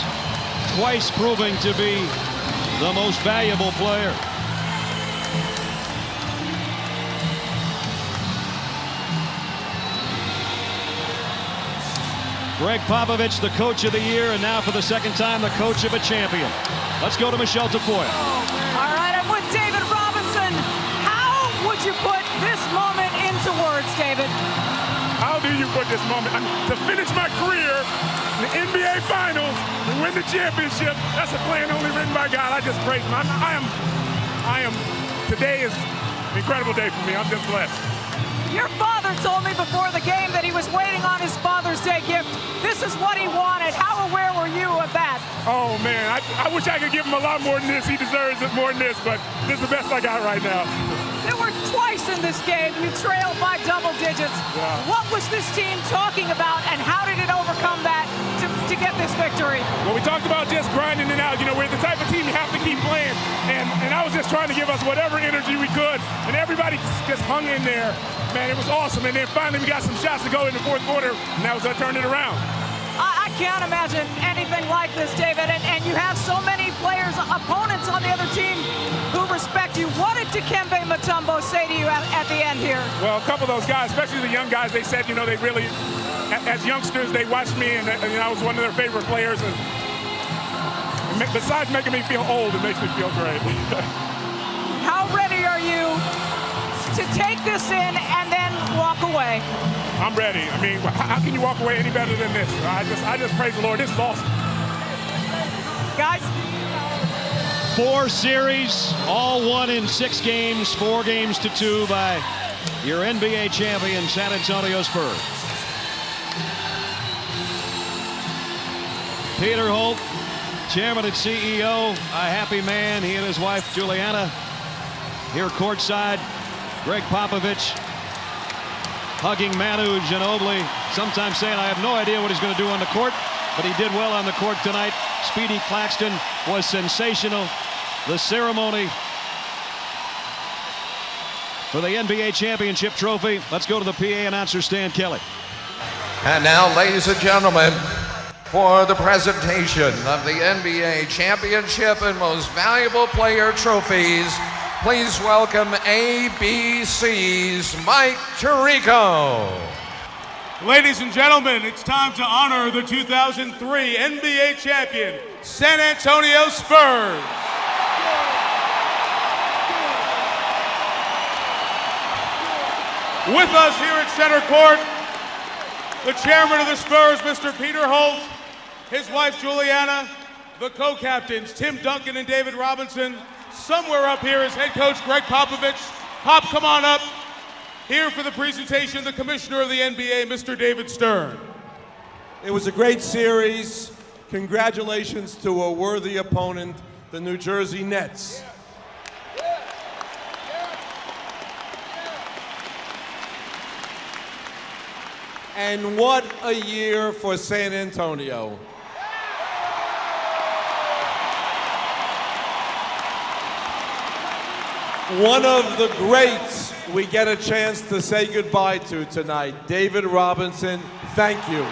twice proving to be the most valuable player. Greg Popovich, the coach of the year, and now for the second time, the coach of a champion. Let's go to Michelle Tafoya. All right, I'm with David Robinson. you put this moment into words, David? How do you put this moment? To finish my career in the NBA Finals and win the championship, that's a plan only written by God. I just praise him. Today is an incredible day for me. I'm just blessed. Your father told me before the game that he was waiting on his Father's Day gift. This is what he wanted. How aware were you of that? Oh, man, I wish I could give him a lot more than this. He deserves it more than this, but this is the best I got right now. There were twice in this game you trailed by double digits. Yeah. What was this team talking about, and how did it overcome that to get this victory? Well, we talked about just grinding it out. You know, we're the type of team you have to keep playing, and I was just trying to give us whatever energy we could, and everybody just hung in there. Man, it was awesome, and then finally we got some shots to go in the fourth quarter, and that was what turned it around. I can't imagine anything like this, David, and you have so many players, opponents on the other team who respect you. What did Dikembe Mutombo say to you at the end here? Well, a couple of those guys, especially the young guys, they said, you know, they really, as youngsters, they watched me, and I was one of their favorite players. And besides making me feel old, it makes me feel great. How ready are you to take this in and then walk away? I'm ready. I mean, how can you walk away any better than this? I just praise the Lord. This is awesome. Guys? 4 series, all won in 6 games, 4 games to 2 by your NBA champion San Antonio Spurs. Peter Holt, chairman and CEO, a happy man. He and his wife Juliana here courtside. Greg Popovich hugging Manu Ginobili, sometimes saying, I have no idea what he's going to do on the court, but he did well on the court tonight. Speedy Claxton was sensational. The ceremony for the NBA championship trophy. Let's go to the PA announcer, Stan Kelly. And now, ladies and gentlemen, for the presentation of the NBA championship and most valuable player trophies, please welcome ABC's Mike Tirico. Ladies and gentlemen, it's time to honor the 2003 NBA champion, San Antonio Spurs. With us here at center court, the chairman of the Spurs, Mr. Peter Holt, his wife Juliana, the co-captains, Tim Duncan and David Robinson. Somewhere up here is head coach Greg Popovich. Pop, come on up. Here for the presentation, the commissioner of the NBA, Mr. David Stern. It was a great series. Congratulations to a worthy opponent, the New Jersey Nets. And what a year for San Antonio. One of the greats we get a chance to say goodbye to tonight, David Robinson, thank you.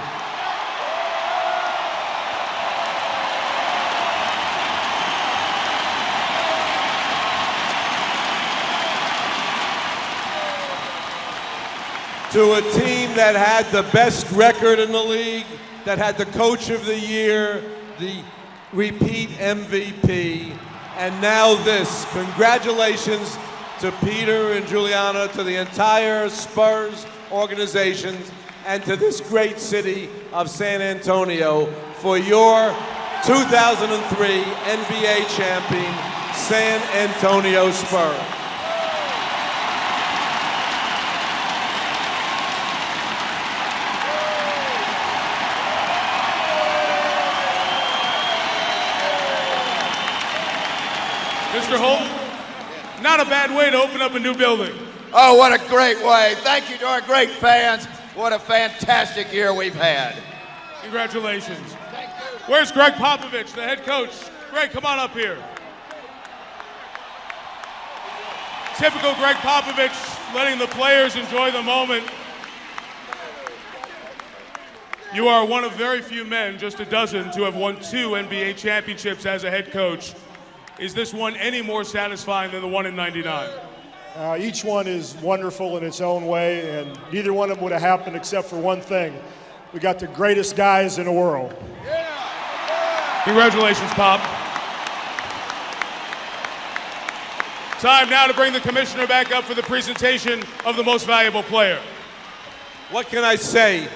To a team that had the best record in the league, that had the coach of the year, the repeat MVP, and now this. Congratulations to Peter and Juliana, to the entire Spurs organization, and to this great city of San Antonio for your 2003 NBA champion, San Antonio Spurs. Mr. Holt, not a bad way to open up a new building. Oh, what a great way. Thank you to our great fans. What a fantastic year we've had. Congratulations. Thank you. Where's Greg Popovich, the head coach? Greg, come on up here. Typical Greg Popovich, letting the players enjoy the moment. You are one of very few men, just a dozen, to have won 2 NBA championships as a head coach. Is this one any more satisfying than the one in '99? Each one is wonderful in its own way, and neither one of them would have happened except for one thing. We got the greatest guys in the world. Congratulations, Pop. Time now to bring the commissioner back up for the presentation of the most valuable player. What can I say?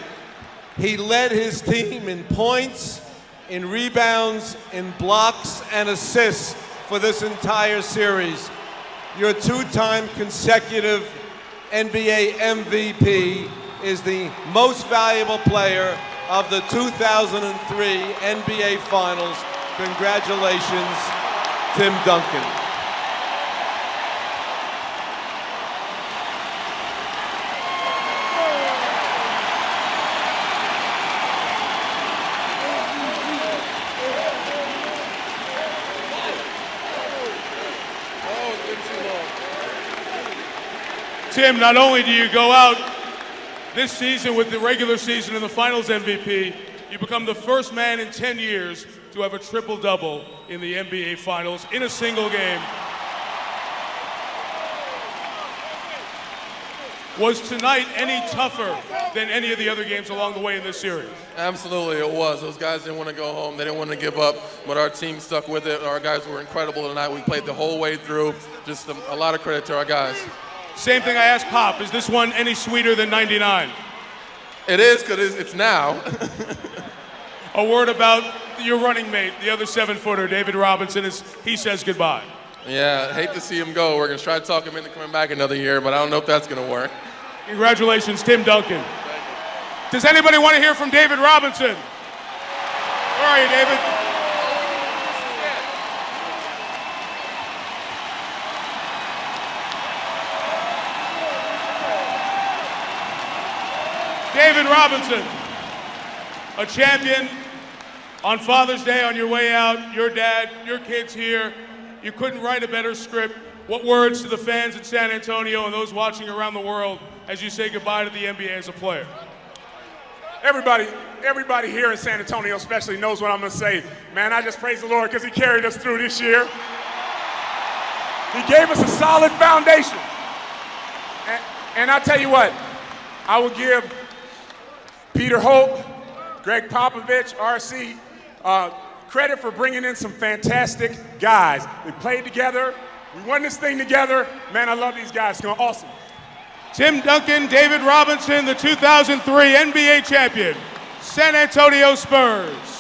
He led his team in points, in rebounds, in blocks, and assists for this entire series. Your two-time consecutive NBA MVP is the most valuable player of the 2003 NBA Finals. Congratulations, Tim Duncan. Tim, not only do you go out this season with the regular season and the finals MVP, you become the first man in 10 years to have a triple-double in the NBA Finals in a single game. Was tonight any tougher than any of the other games along the way in this series? Absolutely, it was. Those guys didn't want to go home. They didn't want to give up, but our team stuck with it. Our guys were incredible tonight. We played the whole way through. Just a lot of credit to our guys. Same thing I asked Pop. Is this one any sweeter than 99? It is, because it's now. A word about your running mate, the other 7-footer, David Robinson, as he says goodbye. Yeah, hate to see him go. We're going to try to talk him into coming back another year, but I don't know if that's going to work. Congratulations, Tim Duncan. Does anybody want to hear from David Robinson? Where are you, David? David Robinson, a champion on Father's Day on your way out, your dad, your kids here. You couldn't write a better script. What words to the fans in San Antonio and those watching around the world as you say goodbye to the NBA as a player? Everybody here in San Antonio especially knows what I'm going to say. Man, I just praise the Lord because he carried us through this year. He gave us a solid foundation. And I tell you what, I will give Peter Holt, Greg Popovich, RC, credit for bringing in some fantastic guys. We played together. We won this thing together. Man, I love these guys. It's going awesome. Tim Duncan, David Robinson, the 2003 NBA champion, San Antonio Spurs.